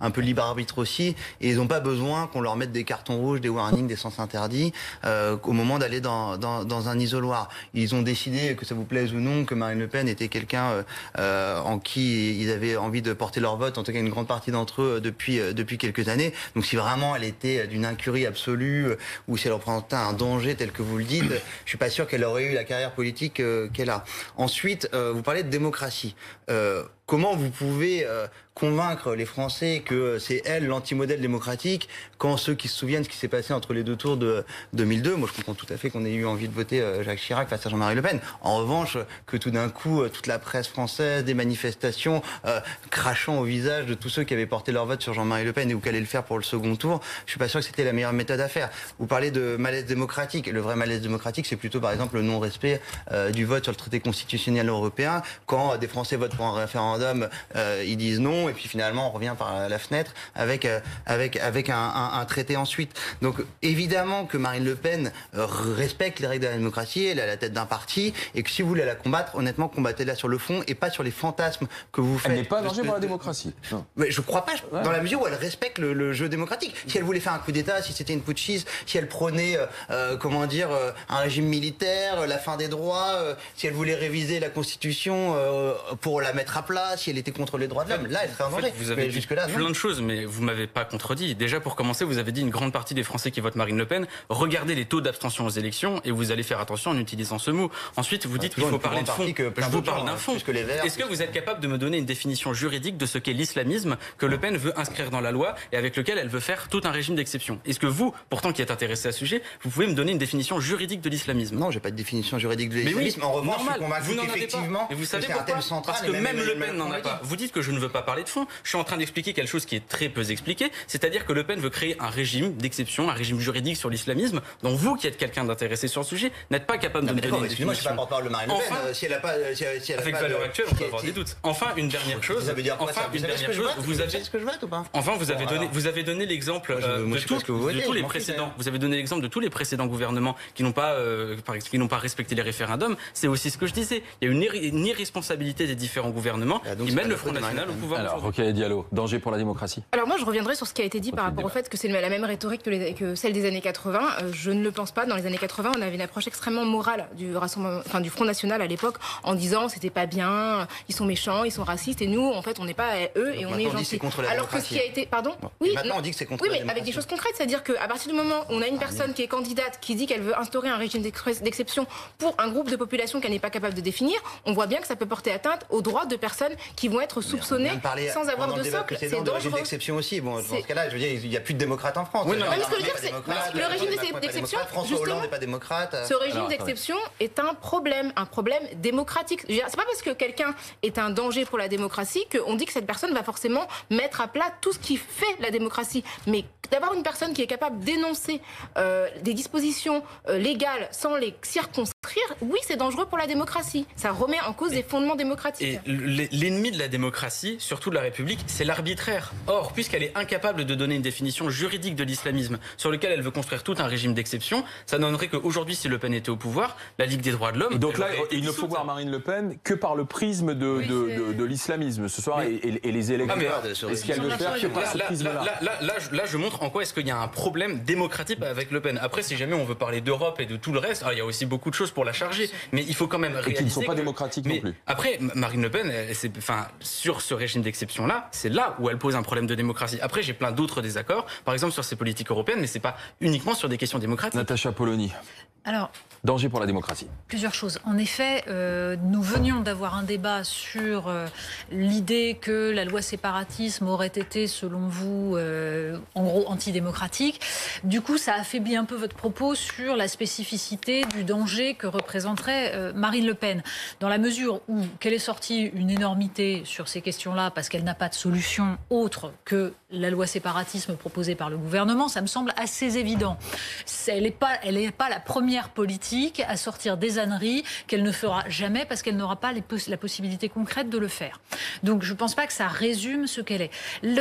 un peu de libre arbitre aussi, et ils n'ont pas besoin qu'on leur mette des cartons rouges, des warnings, des sens interdits au moment d'aller dans un isoloir. Ils ont décidé, que ça vous plaise ou non, que Marine Le Pen était quelqu'un en qui ils avaient envie de porter leur vote, en tout cas une grande partie d'entre eux depuis quelques années. Donc si vraiment elle était d'une incurie absolue ou si elle représentait un danger tel que vous le dites, je suis pas sûr qu'elle aurait eu la carrière politique qu'elle a. Ensuite, vous parlez de démocratie. Comment vous pouvez convaincre les Français que c'est elle l'anti-modèle démocratique quand ceux qui se souviennent ce qui s'est passé entre les deux tours de 2002, moi je comprends tout à fait qu'on ait eu envie de voter Jacques Chirac face à Jean-Marie Le Pen. En revanche, que tout d'un coup, toute la presse française, des manifestations crachant au visage de tous ceux qui avaient porté leur vote sur Jean-Marie Le Pen ou qui allaient le faire pour le second tour, je suis pas sûr que c'était la meilleure méthode à faire. Vous parlez de malaise démocratique. Le vrai malaise démocratique, c'est plutôt par exemple le non-respect du vote sur le traité constitutionnel européen. Quand des Français votent pour un référendum, ils disent non, et puis finalement on revient par la fenêtre avec un traité ensuite. Donc évidemment que Marine Le Pen respecte les règles de la démocratie, elle est à la tête d'un parti, et que si vous voulez la combattre, honnêtement, combattez-la sur le fond et pas sur les fantasmes que vous faites. Elle n'est pas un danger pour la démocratie. Mais je crois pas, dans la mesure où elle respecte le jeu démocratique. Si elle voulait faire un coup d'État, si c'était une putschiste, si elle prenait, un régime militaire, la fin des droits, si elle voulait réviser la Constitution pour la mettre à plat, si elle était contre les droits de l'homme, là elle serait en danger. Vous avez dit plein de choses, mais vous m'avez pas contredit. Déjà, pour commencer, vous avez dit une grande partie des Français qui votent Marine Le Pen, regardez les taux d'abstention aux élections et vous allez faire attention en utilisant ce mot. Ensuite, vous dites qu'il faut parler de fond. Je vous parle d'un fond. Est-ce que vous êtes capable de me donner une définition juridique de ce qu'est l'islamisme que Le Pen veut inscrire dans la loi et avec lequel elle veut faire tout un régime d'exception? Est-ce que vous, pourtant qui êtes intéressé à ce sujet, vous pouvez me donner une définition juridique de l'islamisme? Non, j'ai pas de définition juridique de l'islamisme. Oui, en revanche, normal, je suis convaincu vous n'en avez pas. Et vous savez pourquoi? Parce que même Le Pen n'en a pas. Vous dites que je ne veux pas parler de fond. Je suis en train d'expliquer quelque chose qui est très peu expliqué, c'est-à-dire que Le Pen veut créer un régime d'exception, un régime juridique sur l'islamisme, dont vous, qui êtes quelqu'un d'intéressé sur le sujet, n'êtes pas capable de me donner une définition. Excusez-moi, je suis pas porte-parole de Marine Le Pen. Si elle a pas, avec valeur actuelle, on peut avoir des doutes. Enfin, une dernière chose. Ça veut dire quoi, ça? Vous savez ce que je vote ou pas? Enfin, vous avez donné l'exemple de tous les précédents. Vous avez donné l'exemple de tous les précédents gouvernements qui n'ont pas respecté les référendums. C'est aussi ce que je disais. Il y a une irresponsabilité des différents gouvernements qui mène le Front National au pouvoir. Alors, Rokhaya Diallo, danger pour la démocratie? Alors moi, je reviendrai sur ce qui a été dit par rapport au fait que c'est la même rhétorique que celle des années 80. Je ne le pense pas. Dans les années 80, on avait une approche extrêmement morale du Front National à l'époque, en disant c'était pas bien, ils sont méchants, ils sont racistes, et nous, en fait, on n'est pas eux et on est gentils. Alors que ce qui a été, pardon, oui, maintenant on dit que c'est contre la démocratie. Mais avec des choses concrètes, c'est-à-dire qu'à partir du moment où on a une personne qui est candidate, qui dit qu'elle veut instaurer un régime d'exception pour un groupe de population qu'elle n'est pas capable de définir, on voit bien que ça peut porter atteinte aux droits de personnes qui vont être soupçonnées sans avoir de socle. C'est dangereux. Régime d'exception aussi. Bon, dans ce cas-là, je veux dire, il n'y a plus de démocrates en France. Oui, mais ce que je veux dire, c'est le régime d'exception. François Hollande n'est pas démocrate. Ce régime d'exception est un problème démocratique. C'est pas parce que quelqu'un est un danger pour la démocratie qu'on dit que cette personne va forcément mettre à plat tout ce qui fait la démocratie. Mais d'avoir une personne qui est capable d'énoncer des dispositions légales sans les circonscrire, oui, c'est dangereux pour la démocratie. Ça remet en cause des fondements démocratiques. Et l'ennemi de la démocratie, surtout de la République, c'est l'arbitraire. Or, puisqu'elle est incapable de donner une définition juridique de l'islamisme sur lequel elle veut construire tout un régime d'exception, ça donnerait qu'aujourd'hui, si Le Pen était au pouvoir, la Ligue des droits de l'homme... Donc là, il ne faut voir Marine Le Pen que par le prisme de l'islamisme ce soir et les électeurs. Est-ce qu'elle veut faire que par ce prisme-là? Là, je montre en quoi est-ce qu'il y a un problème démocratique avec Le Pen. Après, si jamais on veut parler d'Europe et de tout le reste, il y a aussi beaucoup de choses pour la charger. Mais il faut quand même réaliser... Et qui ne sont pas démocratiques non plus. Après, Marine Le Pen, sur ce régime d'exception-là, c'est là où elle pose un problème de démocratie. Après, j'ai plein d'autres désaccords, par exemple sur ses politiques européennes, mais c'est pas uniquement sur des questions démocratiques. Natacha Polony. Alors, danger pour la démocratie. Plusieurs choses. En effet, nous venions d'avoir un débat sur l'idée que la loi séparatisme aurait été, selon vous, en gros antidémocratique. Du coup, ça affaiblit un peu votre propos sur la spécificité du danger que représenterait Marine Le Pen. Dans la mesure où qu'elle est sortie une énormité sur ces questions-là parce qu'elle n'a pas de solution autre que la loi séparatisme proposée par le gouvernement, ça me semble assez évident. Elle n'est pas la première politique à sortir des âneries qu'elle ne fera jamais parce qu'elle n'aura pas la possibilité concrète de le faire. Donc je ne pense pas que ça résume ce qu'elle est.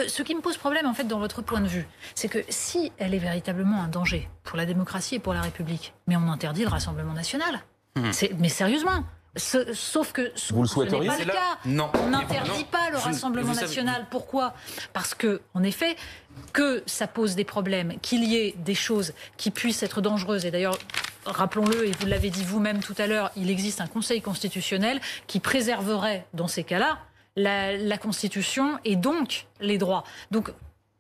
Ce qui me pose problème en fait dans votre point de vue, c'est que si elle est véritablement un danger pour la démocratie et pour la République, mais on interdit le Rassemblement national. Mais sérieusement. Sauf que vous le souhaiteriez, ce n'est pas le cas. Non. On n'interdit pas le Rassemblement national. Pourquoi? Parce que, en effet, que ça pose des problèmes, qu'il y ait des choses qui puissent être dangereuses. Et d'ailleurs, rappelons-le, et vous l'avez dit vous-même tout à l'heure, il existe un Conseil constitutionnel qui préserverait, dans ces cas-là, la Constitution et donc les droits. Donc,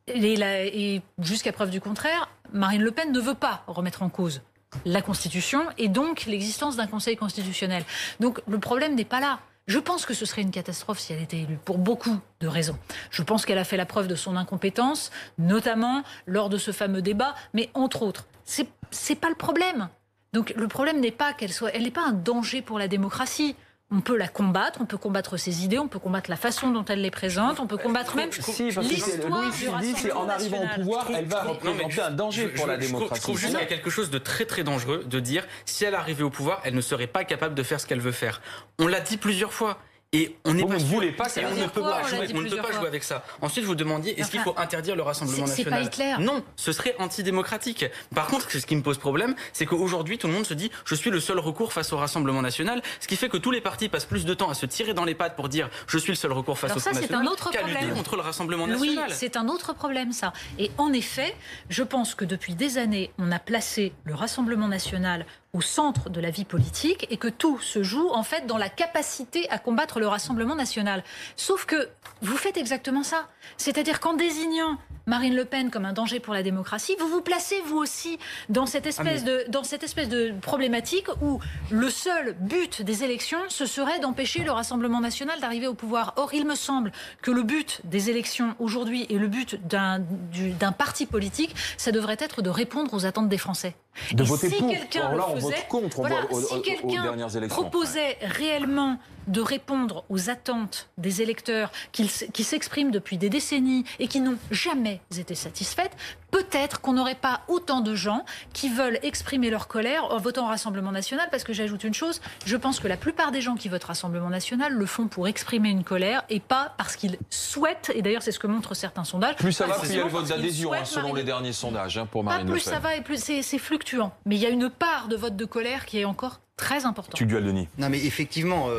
et jusqu'à preuve du contraire, Marine Le Pen ne veut pas remettre en cause la Constitution et donc l'existence d'un Conseil constitutionnel. Donc le problème n'est pas là. Je pense que ce serait une catastrophe si elle était élue, pour beaucoup de raisons. Je pense qu'elle a fait la preuve de son incompétence, notamment lors de ce fameux débat, mais entre autres. C'est pas le problème. Donc le problème n'est pas elle n'est pas un danger pour la démocratie. On peut la combattre, on peut combattre ses idées, on peut combattre la façon dont elle les présente, on peut combattre même l'histoire du Rassemblement en arrivant au pouvoir, elle va représenter un danger pour la démocratie. Je trouve juste qu'il y a quelque chose de très très dangereux de dire si elle arrivait au pouvoir, elle ne serait pas capable de faire ce qu'elle veut faire. On l'a dit plusieurs fois. Et on n'est pas sûr. Voulez pas on ne peut pas jouer avec ça. Ensuite, vous demandiez, est-ce qu'il faut interdire le Rassemblement national? C'est pas Hitler. Non, ce serait antidémocratique. Par contre, ce qui me pose problème, c'est qu'aujourd'hui, tout le monde se dit, je suis le seul recours face au Rassemblement national, ce qui fait que tous les partis passent plus de temps à se tirer dans les pattes pour dire, je suis le seul recours face au Rassemblement national, qu'à lutter contre le Rassemblement national. Oui, c'est un autre problème, ça. Et en effet, je pense que depuis des années, on a placé le Rassemblement national au centre de la vie politique et que tout se joue en fait dans la capacité à combattre le Rassemblement national. Sauf que vous faites exactement ça. C'est-à-dire qu'en désignant Marine Le Pen comme un danger pour la démocratie, vous vous placez vous aussi dans cette espèce de problématique où le seul but des élections, ce serait d'empêcher le Rassemblement national d'arriver au pouvoir. Or, il me semble que le but des élections aujourd'hui et le but d'un parti politique, ça devrait être de répondre aux attentes des Français. De voter si pour. Quelqu'un Alors là, on le faisait, vote contre si quelqu'un proposait réellement de répondre aux attentes des électeurs qui s'expriment depuis des décennies et qui n'ont jamais été satisfaites, peut-être qu'on n'aurait pas autant de gens qui veulent exprimer leur colère en votant au Rassemblement national, parce que j'ajoute une chose, je pense que la plupart des gens qui votent Rassemblement national le font pour exprimer une colère et pas parce qu'ils souhaitent, et d'ailleurs c'est ce que montrent certains sondages. Plus ça va, plus il y a le vote d'adhésion, selon les derniers sondages pour Marine Le Pen. Plus ça va et plus c'est fluctuant. Mais il y a une part de vote de colère qui est encore Très important. Tugdual Denis. Non mais effectivement,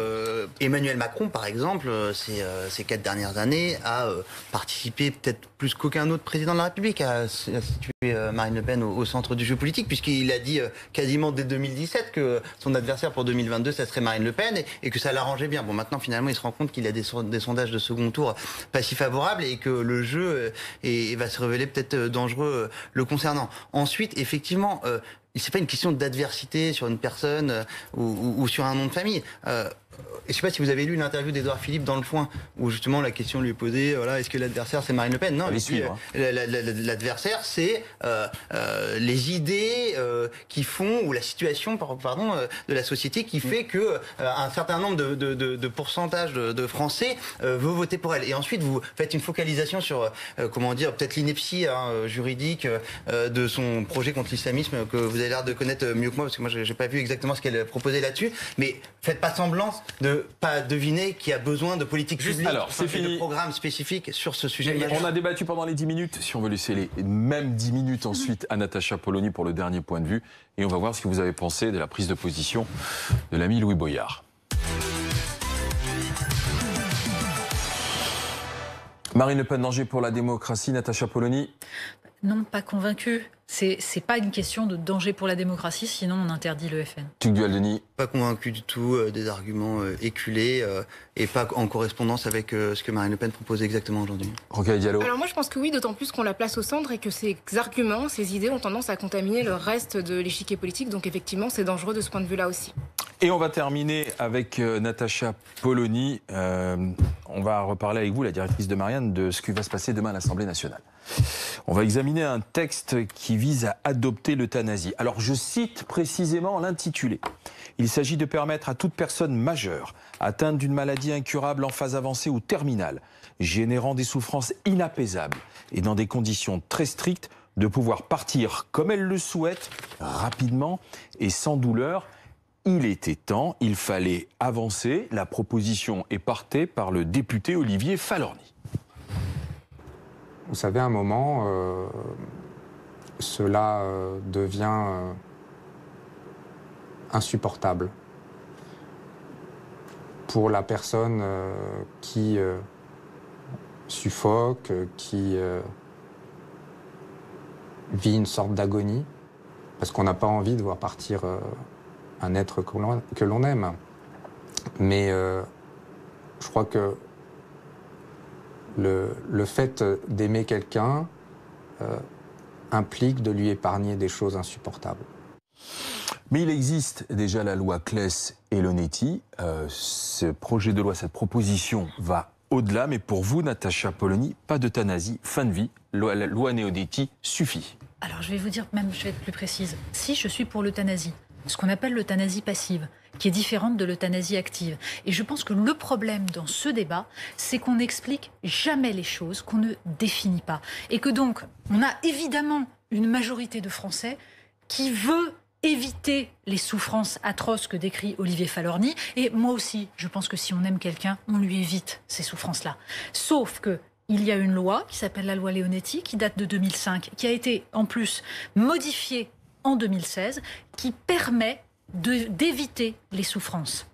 Emmanuel Macron par exemple, ces 4 dernières années a participé peut-être plus qu'aucun autre président de la République à situer Marine Le Pen au centre du jeu politique, puisqu'il a dit quasiment dès 2017 que son adversaire pour 2022 ça serait Marine Le Pen et que ça l'arrangeait bien. Bon, maintenant finalement il se rend compte qu'il a des sondages de second tour pas si favorables et que le jeu va se révéler peut-être dangereux le concernant. Ensuite, effectivement, c'est pas une question d'adversité sur une personne ou sur un nom de famille. Je sais pas si vous avez lu l'interview d'Édouard Philippe dans Le Point, où justement la question lui est posée, voilà, est-ce que l'adversaire c'est Marine Le Pen? Non, l'adversaire c'est les idées qui font, ou la situation, pardon, de la société qui fait que un certain nombre de pourcentage de Français veut voter pour elle. Et ensuite vous faites une focalisation sur, comment dire, peut-être l'ineptie juridique de son projet contre l'islamisme que vous avez l'air de connaître mieux que moi, parce que moi j'ai pas vu exactement ce qu'elle proposait là-dessus, mais faites pas semblant de pas deviner qu'il y a besoin de politique publique, de programmes spécifiques sur ce sujet. On a débattu pendant les 10 minutes, si on veut laisser les mêmes 10 minutes ensuite à Natacha Polony pour le dernier point de vue, et on va voir ce que vous avez pensé de la prise de position de l'ami Louis Boyard. Marine Le Pen, danger pour la démocratie, Natacha Polony? Non, pas convaincu. C'est pas une question de danger pour la démocratie, sinon on interdit le FN. Tugdual Denis? Pas convaincu du tout, des arguments éculés et pas en correspondance avec ce que Marine Le Pen propose exactement aujourd'hui. Rokhaya Diallo? Alors moi je pense que oui, d'autant plus qu'on la place au centre et que ces arguments, ces idées ont tendance à contaminer le reste de l'échiquier politique, donc effectivement c'est dangereux de ce point de vue-là aussi. Et on va terminer avec Natacha Polony. On va reparler avec vous, la directrice de Marianne, de ce qui va se passer demain à l'Assemblée nationale. On va examiner un texte qui vise à adopter l'euthanasie. Alors je cite précisément l'intitulé. Il s'agit de permettre à toute personne majeure, atteinte d'une maladie incurable en phase avancée ou terminale, générant des souffrances inapaisables et dans des conditions très strictes, de pouvoir partir comme elle le souhaite, rapidement et sans douleur. Il était temps, il fallait avancer. La proposition est portée par le député Olivier Falorni. Vous savez, à un moment, cela devient insupportable pour la personne qui suffoque, qui vit une sorte d'agonie, parce qu'on n'a pas envie de voir partir un être que l'on aime. Mais je crois que le fait d'aimer quelqu'un implique de lui épargner des choses insupportables. Mais il existe déjà la loi Claes et Leonetti. Ce projet de loi, cette proposition va au-delà. Mais pour vous, Natacha Polony, pas d'euthanasie, fin de vie. La loi Leonetti suffit. Alors je vais vous dire, même je vais être plus précise. Si je suis pour l'euthanasie, ce qu'on appelle l'euthanasie passive, qui est différente de l'euthanasie active. Et je pense que le problème dans ce débat, c'est qu'on n'explique jamais les choses, qu'on ne définit pas. Et que donc, on a évidemment une majorité de Français qui veut éviter les souffrances atroces que décrit Olivier Falorni. Et moi aussi, je pense que si on aime quelqu'un, on lui évite ces souffrances-là. Sauf que il y a une loi qui s'appelle la loi Leonetti, qui date de 2005, qui a été en plus modifiée en 2016, qui permet d'éviter les souffrances.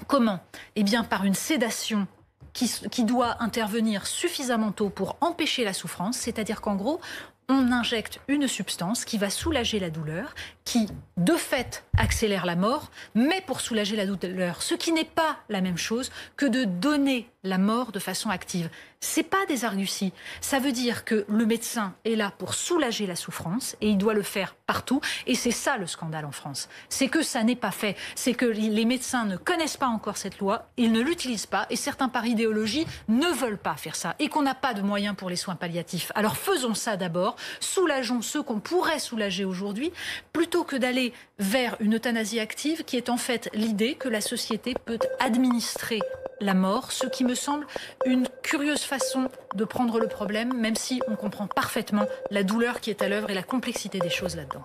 Comment? Eh bien, par une sédation qui doit intervenir suffisamment tôt pour empêcher la souffrance, c'est-à-dire qu'en gros, on injecte une substance qui va soulager la douleur, qui, de fait, accélère la mort, mais pour soulager la douleur, ce qui n'est pas la même chose que de donner la mort de façon active. C'est pas des arguties. Ça veut dire que le médecin est là pour soulager la souffrance et il doit le faire partout. Et c'est ça le scandale en France. C'est que ça n'est pas fait. C'est que les médecins ne connaissent pas encore cette loi, ils ne l'utilisent pas et certains par idéologie ne veulent pas faire ça et qu'on n'a pas de moyens pour les soins palliatifs. Alors faisons ça d'abord, soulageons ceux qu'on pourrait soulager aujourd'hui plutôt que d'aller vers une euthanasie active qui est en fait l'idée que la société peut administrer la mort, ce qui me semble une curieuse façon de prendre le problème, même si on comprend parfaitement la douleur qui est à l'œuvre et la complexité des choses là-dedans.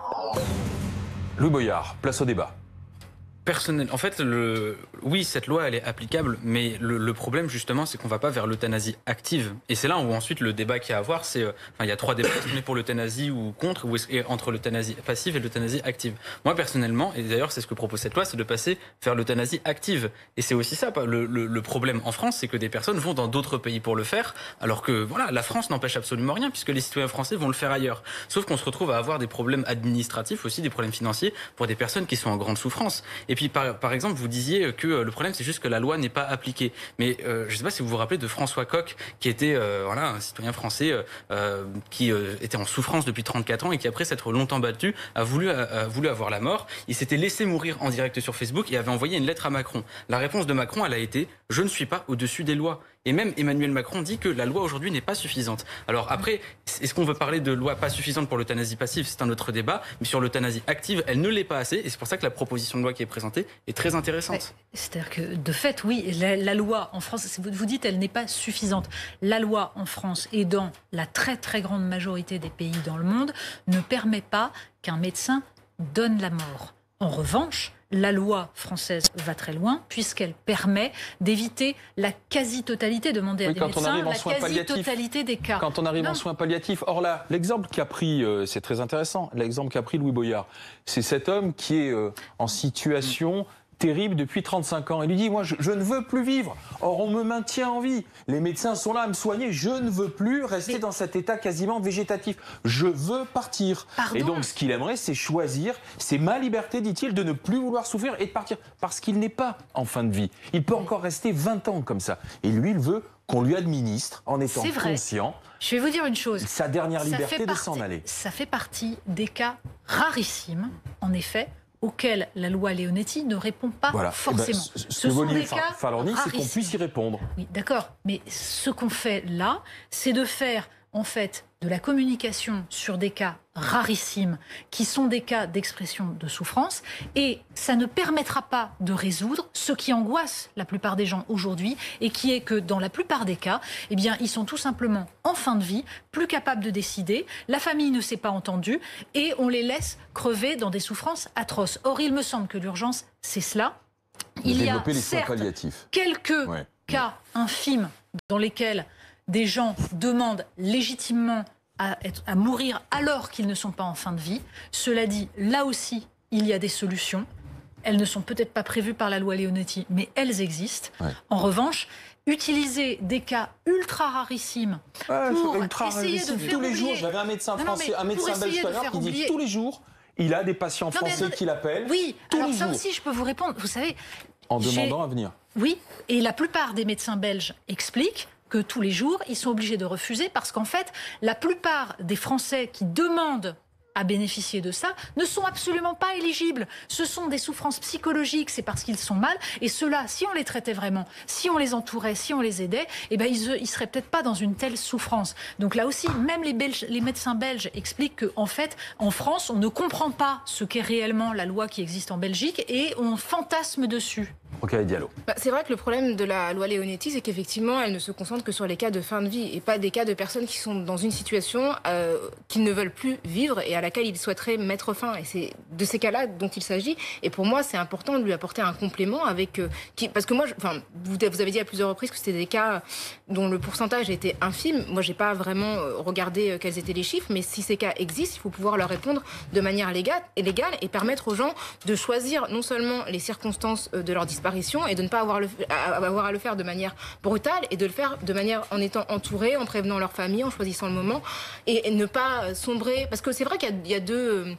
Louis Boyard, place au débat. Personnel. En fait, oui, cette loi, elle est applicable, mais le problème, justement, c'est qu'on ne va pas vers l'euthanasie active. Et c'est là où ensuite le débat qu'il y a à avoir, c'est... il y a 3 débats, est-ce qu'on est pour l'euthanasie ou contre, ou entre l'euthanasie passive et l'euthanasie active. Moi, personnellement, et d'ailleurs, c'est ce que propose cette loi, c'est de passer vers l'euthanasie active. Et c'est aussi ça, le problème en France, c'est que des personnes vont dans d'autres pays pour le faire, alors que, voilà, la France n'empêche absolument rien, puisque les citoyens français vont le faire ailleurs. Sauf qu'on se retrouve à avoir des problèmes administratifs aussi, des problèmes financiers, pour des personnes qui sont en grande souffrance. Et puis, par exemple, vous disiez que le problème, c'est juste que la loi n'est pas appliquée. Mais je ne sais pas si vous vous rappelez de François Coq, qui était un citoyen français qui était en souffrance depuis 34 ans et qui, après s'être longtemps battu, a voulu avoir la mort. Il s'était laissé mourir en direct sur Facebook et avait envoyé une lettre à Macron. La réponse de Macron, elle a été « Je ne suis pas au-dessus des lois ». Et même Emmanuel Macron dit que la loi aujourd'hui n'est pas suffisante. Alors après, est-ce qu'on veut parler de loi pas suffisante pour l'euthanasie passive? C'est un autre débat. Mais sur l'euthanasie active, elle ne l'est pas assez. Et c'est pour ça que la proposition de loi qui est présentée est très intéressante. C'est-à-dire que, de fait, oui, la loi en France, vous dites elle n'est pas suffisante. La loi en France et dans la très très grande majorité des pays dans le monde ne permet pas qu'un médecin donne la mort. En revanche, la loi française va très loin puisqu'elle permet d'éviter la quasi-totalité, demander à des médecins, la quasi-totalité des cas. Quand on arrive en soins palliatifs. Or là, l'exemple qu'a pris, c'est très intéressant, l'exemple qu'a pris Louis Boyard, c'est cet homme qui est en situation terrible depuis 35 ans. Il lui dit, moi, je ne veux plus vivre. Or, on me maintient en vie. Les médecins sont là à me soigner. Je ne veux plus rester dans cet état quasiment végétatif. Je veux partir. Pardon. Et donc, ce qu'il aimerait, c'est choisir. C'est ma liberté, dit-il, de ne plus vouloir souffrir et de partir. Parce qu'il n'est pas en fin de vie. Il peut encore rester 20 ans comme ça. Et lui, il veut qu'on lui administre, en étant conscient, je vais vous dire une chose. Sa dernière liberté de s'en aller. Ça fait partie des cas rarissimes, en effet, auxquels la loi Leonetti ne répond pas forcément. Ce que veut dire Falorni, c'est qu'on puisse y répondre. Oui, d'accord. Mais ce qu'on fait là, c'est de faire, en fait, de la communication sur des cas rarissimes, qui sont des cas d'expression de souffrance, et ça ne permettra pas de résoudre ce qui angoisse la plupart des gens aujourd'hui, et qui est que dans la plupart des cas, eh bien, ils sont tout simplement en fin de vie, plus capables de décider, la famille ne s'est pas entendue, et on les laisse crever dans des souffrances atroces. Or, il me semble que l'urgence, c'est cela. Il y a certes quelques cas infimes dans lesquels des gens demandent légitimement à mourir alors qu'ils ne sont pas en fin de vie. Cela dit, là aussi, il y a des solutions. Elles ne sont peut-être pas prévues par la loi Leonetti, mais elles existent. Ouais. En revanche, utiliser des cas ultra rarissimes pour essayer de faire tous les jours, j'avais un médecin français, un médecin belge qui dit tous les jours, il a des patients français qui l'appellent. Oui, alors ça aussi, je peux vous répondre. Vous savez, en demandant à venir. Oui, et la plupart des médecins belges expliquent que tous les jours, ils sont obligés de refuser parce qu'en fait, la plupart des Français qui demandent à bénéficier de ça ne sont absolument pas éligibles. Ce sont des souffrances psychologiques, c'est parce qu'ils sont mal. Et ceux-là, si on les traitait vraiment, si on les entourait, si on les aidait, eh ben ils seraient peut-être pas dans une telle souffrance. Donc là aussi, même les médecins belges expliquent qu'en fait, en France, on ne comprend pas ce qu'est réellement la loi qui existe en Belgique et on fantasme dessus. Ok, Diallo. C'est vrai que le problème de la loi Leonetti, c'est qu'effectivement, elle ne se concentre que sur les cas de fin de vie et pas des cas de personnes qui sont dans une situation qu'ils ne veulent plus vivre et à laquelle ils souhaiteraient mettre fin. Et c'est de ces cas-là dont il s'agit. Et pour moi, c'est important de lui apporter un complément avec... parce que moi, vous avez dit à plusieurs reprises que c'était des cas dont le pourcentage était infime. Moi, j'ai pas vraiment regardé quels étaient les chiffres, mais si ces cas existent, il faut pouvoir leur répondre de manière légale et permettre aux gens de choisir non seulement les circonstances de leur disparition et de ne pas avoir à le faire de manière brutale et de le faire de manière en étant entouré, en prévenant leur famille, en choisissant le moment et ne pas sombrer. Parce que c'est vrai qu'il y a deux...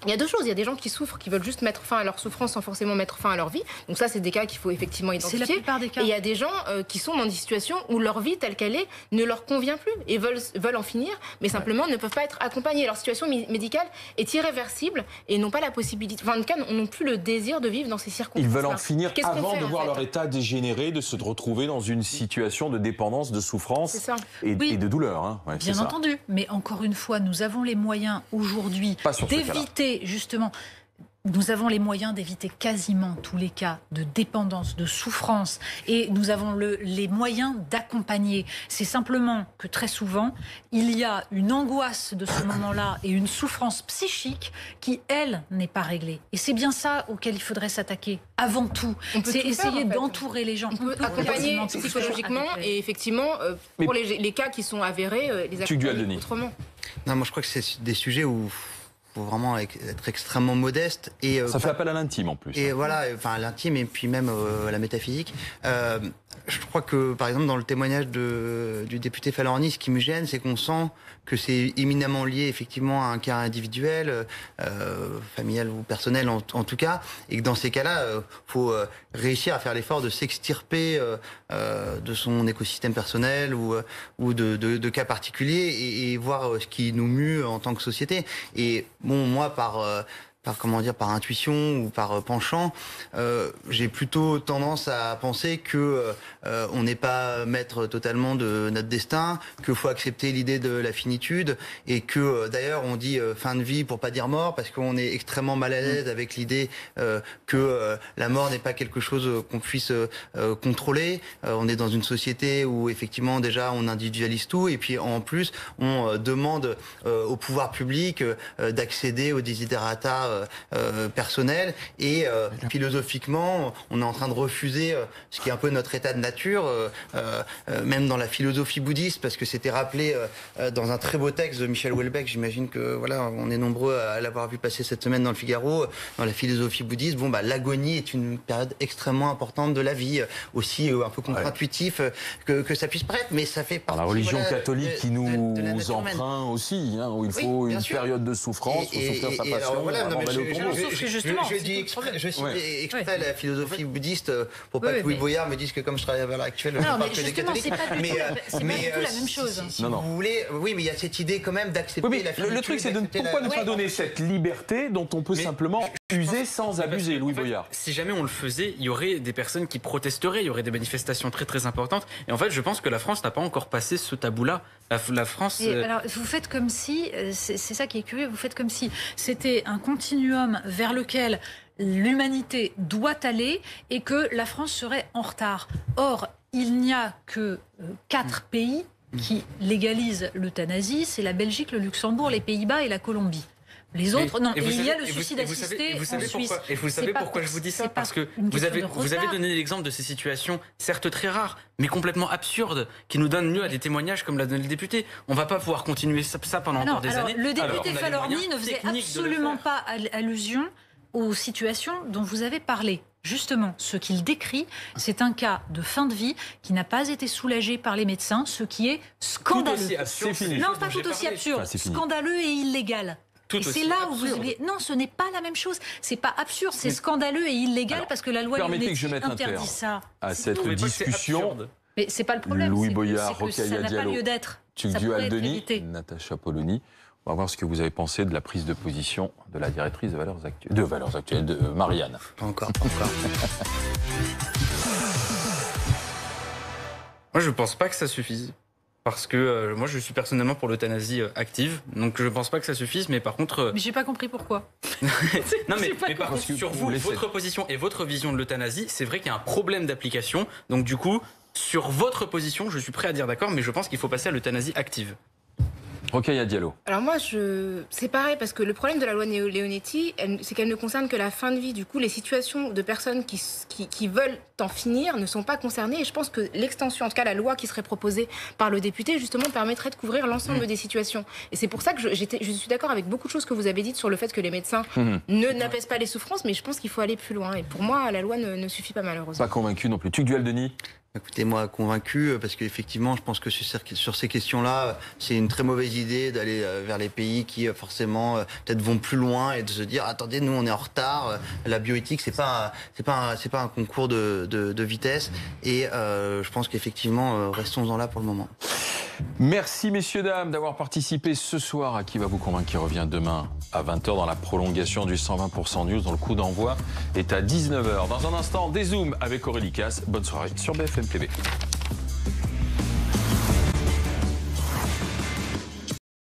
Il y a deux choses. Il y a des gens qui souffrent, qui veulent juste mettre fin à leur souffrance sans forcément mettre fin à leur vie. Donc ça, c'est des cas qu'il faut effectivement identifier. C'est la plupart des cas. Et il y a des gens qui sont dans des situations où leur vie telle qu'elle est ne leur convient plus et veulent en finir, mais simplement ne peuvent pas être accompagnés. Leur situation médicale est irréversible et n'ont pas la possibilité, en tout cas, n'ont plus le désir de vivre dans ces circonstances. Ils veulent en finir avant de voir leur état dégénérer, de se retrouver dans une situation de dépendance, de souffrance et de douleur. Hein. Ouais, bien entendu. Mais encore une fois, nous avons les moyens aujourd'hui d'éviter justement nous avons les moyens d'éviter quasiment tous les cas de dépendance, de souffrance, et nous avons les moyens d'accompagner. C'est simplement que très souvent, il y a une angoisse de ce moment-là et une souffrance psychique qui, elle, n'est pas réglée. Et c'est bien ça auquel il faudrait s'attaquer avant tout. C'est essayer d'entourer les gens. On peut accompagner psychologiquement et effectivement, pour les cas qui sont avérés, les accompagner autrement. Non, moi je crois que c'est des sujets où faut vraiment être extrêmement modeste. Et, ça fait appel à l'intime en plus. Et voilà, enfin à l'intime et puis même à la métaphysique. Je crois que, par exemple, dans le témoignage du député Falorni, ce qui me gêne, c'est qu'on sent que c'est éminemment lié effectivement à un cas individuel, familial ou personnel en tout cas, et que dans ces cas-là, faut réussir à faire l'effort de s'extirper de son écosystème personnel ou de cas particuliers et voir ce qui nous mue en tant que société. Et bon, moi, par intuition ou par penchant, j'ai plutôt tendance à penser que on n'est pas maître totalement de notre destin, qu'il faut accepter l'idée de la finitude et que d'ailleurs on dit fin de vie pour pas dire mort parce qu'on est extrêmement mal à l'aise avec l'idée que la mort n'est pas quelque chose qu'on puisse contrôler. On est dans une société où effectivement déjà on individualise tout et puis en plus on demande au pouvoir public d'accéder aux desiderata personnel et philosophiquement on est en train de refuser ce qui est un peu notre état de nature, même dans la philosophie bouddhiste, parce que c'était rappelé dans un très beau texte de Michel Houellebecq. J'imagine que voilà, on est nombreux à l'avoir vu passer cette semaine dans le Figaro. Dans la philosophie bouddhiste, l'agonie est une période extrêmement importante de la vie, aussi un peu contre-intuitif que ça puisse paraître, mais ça fait partie. La religion catholique qui nous emprunte aussi, où il faut une période de souffrance pour souffrir sa passion. Je citais exprès la philosophie bouddhiste pour pas que Louis Boyard me dise que comme je travaille à l'heure actuelle, je ne parle que des catholiques. C'est pas du tout la même chose. Si vous voulez, oui, mais il y a cette idée quand même d'accepter la finitude. Le truc, c'est pourquoi ne pas donner cette liberté dont on peut simplement user sans abuser, Louis Boyard. Si jamais on le faisait, il y aurait des personnes qui protesteraient, il y aurait des manifestations très très importantes. Et en fait, je pense que la France n'a pas encore passé ce tabou-là. La France. Alors, vous faites comme si, c'est ça qui est curieux, vous faites comme si c'était un continuum vers lequel l'humanité doit aller et que la France serait en retard. Or, il n'y a que 4 pays qui légalisent l'euthanasie, c'est la Belgique, le Luxembourg, les Pays-Bas et la Colombie. Les autres, non. Et il y a le suicide assisté en Suisse. Et vous savez pourquoi je vous dis ça? Parce que vous avez donné l'exemple de ces situations, certes très rares, mais complètement absurdes, qui nous donnent lieu à des témoignages comme l'a donné le député. On ne va pas pouvoir continuer ça pendant encore des années. Le député Falorni ne faisait absolument pas allusion aux situations dont vous avez parlé. Justement, ce qu'il décrit, c'est un cas de fin de vie qui n'a pas été soulagé par les médecins, ce qui est scandaleux. Tout aussi absurde. Non, pas tout aussi absurde. Scandaleux et illégal. Et c'est là où vous avez... Non, ce n'est pas la même chose. C'est pas absurde, c'est scandaleux et illégal parce que la loi Leonetti interdit ça. À cette discussion. Mais c'est pas le problème. Louis Boyard, Rokhaya Diallo, ça n'a pas lieu d'être. Tugdual Denis, Natacha Polony. On va voir ce que vous avez pensé de la prise de position de la directrice de Valeurs Actuelles, de Marianne. Pas encore. Moi, je ne pense pas que ça suffise. Parce que moi, je suis personnellement pour l'euthanasie active. Donc, je ne pense pas que ça suffise. Mais par contre... Mais j'ai pas compris pourquoi. Non, mais par contre, sur vous, votre position et votre vision de l'euthanasie, c'est vrai qu'il y a un problème d'application. Donc, du coup, sur votre position, je suis prêt à dire d'accord, mais je pense qu'il faut passer à l'euthanasie active. Rokhaya Diallo. Alors moi, c'est pareil, parce que le problème de la loi Leonetti, c'est qu'elle ne concerne que la fin de vie. Du coup, les situations de personnes qui veulent en finir ne sont pas concernées. Et je pense que l'extension, en tout cas la loi qui serait proposée par le député, justement, permettrait de couvrir l'ensemble des situations. Et c'est pour ça que je suis d'accord avec beaucoup de choses que vous avez dites sur le fait que les médecins n'apaisent pas les souffrances, mais je pense qu'il faut aller plus loin. Et pour moi, la loi ne suffit pas, malheureusement. Pas convaincu non plus. Tugdual Denis. Écoutez, moi, convaincu, parce qu'effectivement, je pense que sur ces questions-là, c'est une très mauvaise idée d'aller vers les pays qui, forcément, peut-être vont plus loin et de se dire, attendez, nous, on est en retard. La bioéthique, c'est pas un concours de vitesse. Et je pense qu'effectivement, restons-en là pour le moment. Merci, messieurs, dames, d'avoir participé ce soir à Qui va vous convaincre, qui revient demain à 20h dans la prolongation du 120% News, dont le coup d'envoi est à 19h. Dans un instant, des zooms avec Aurélie Casse. Bonne soirée sur BFM TV.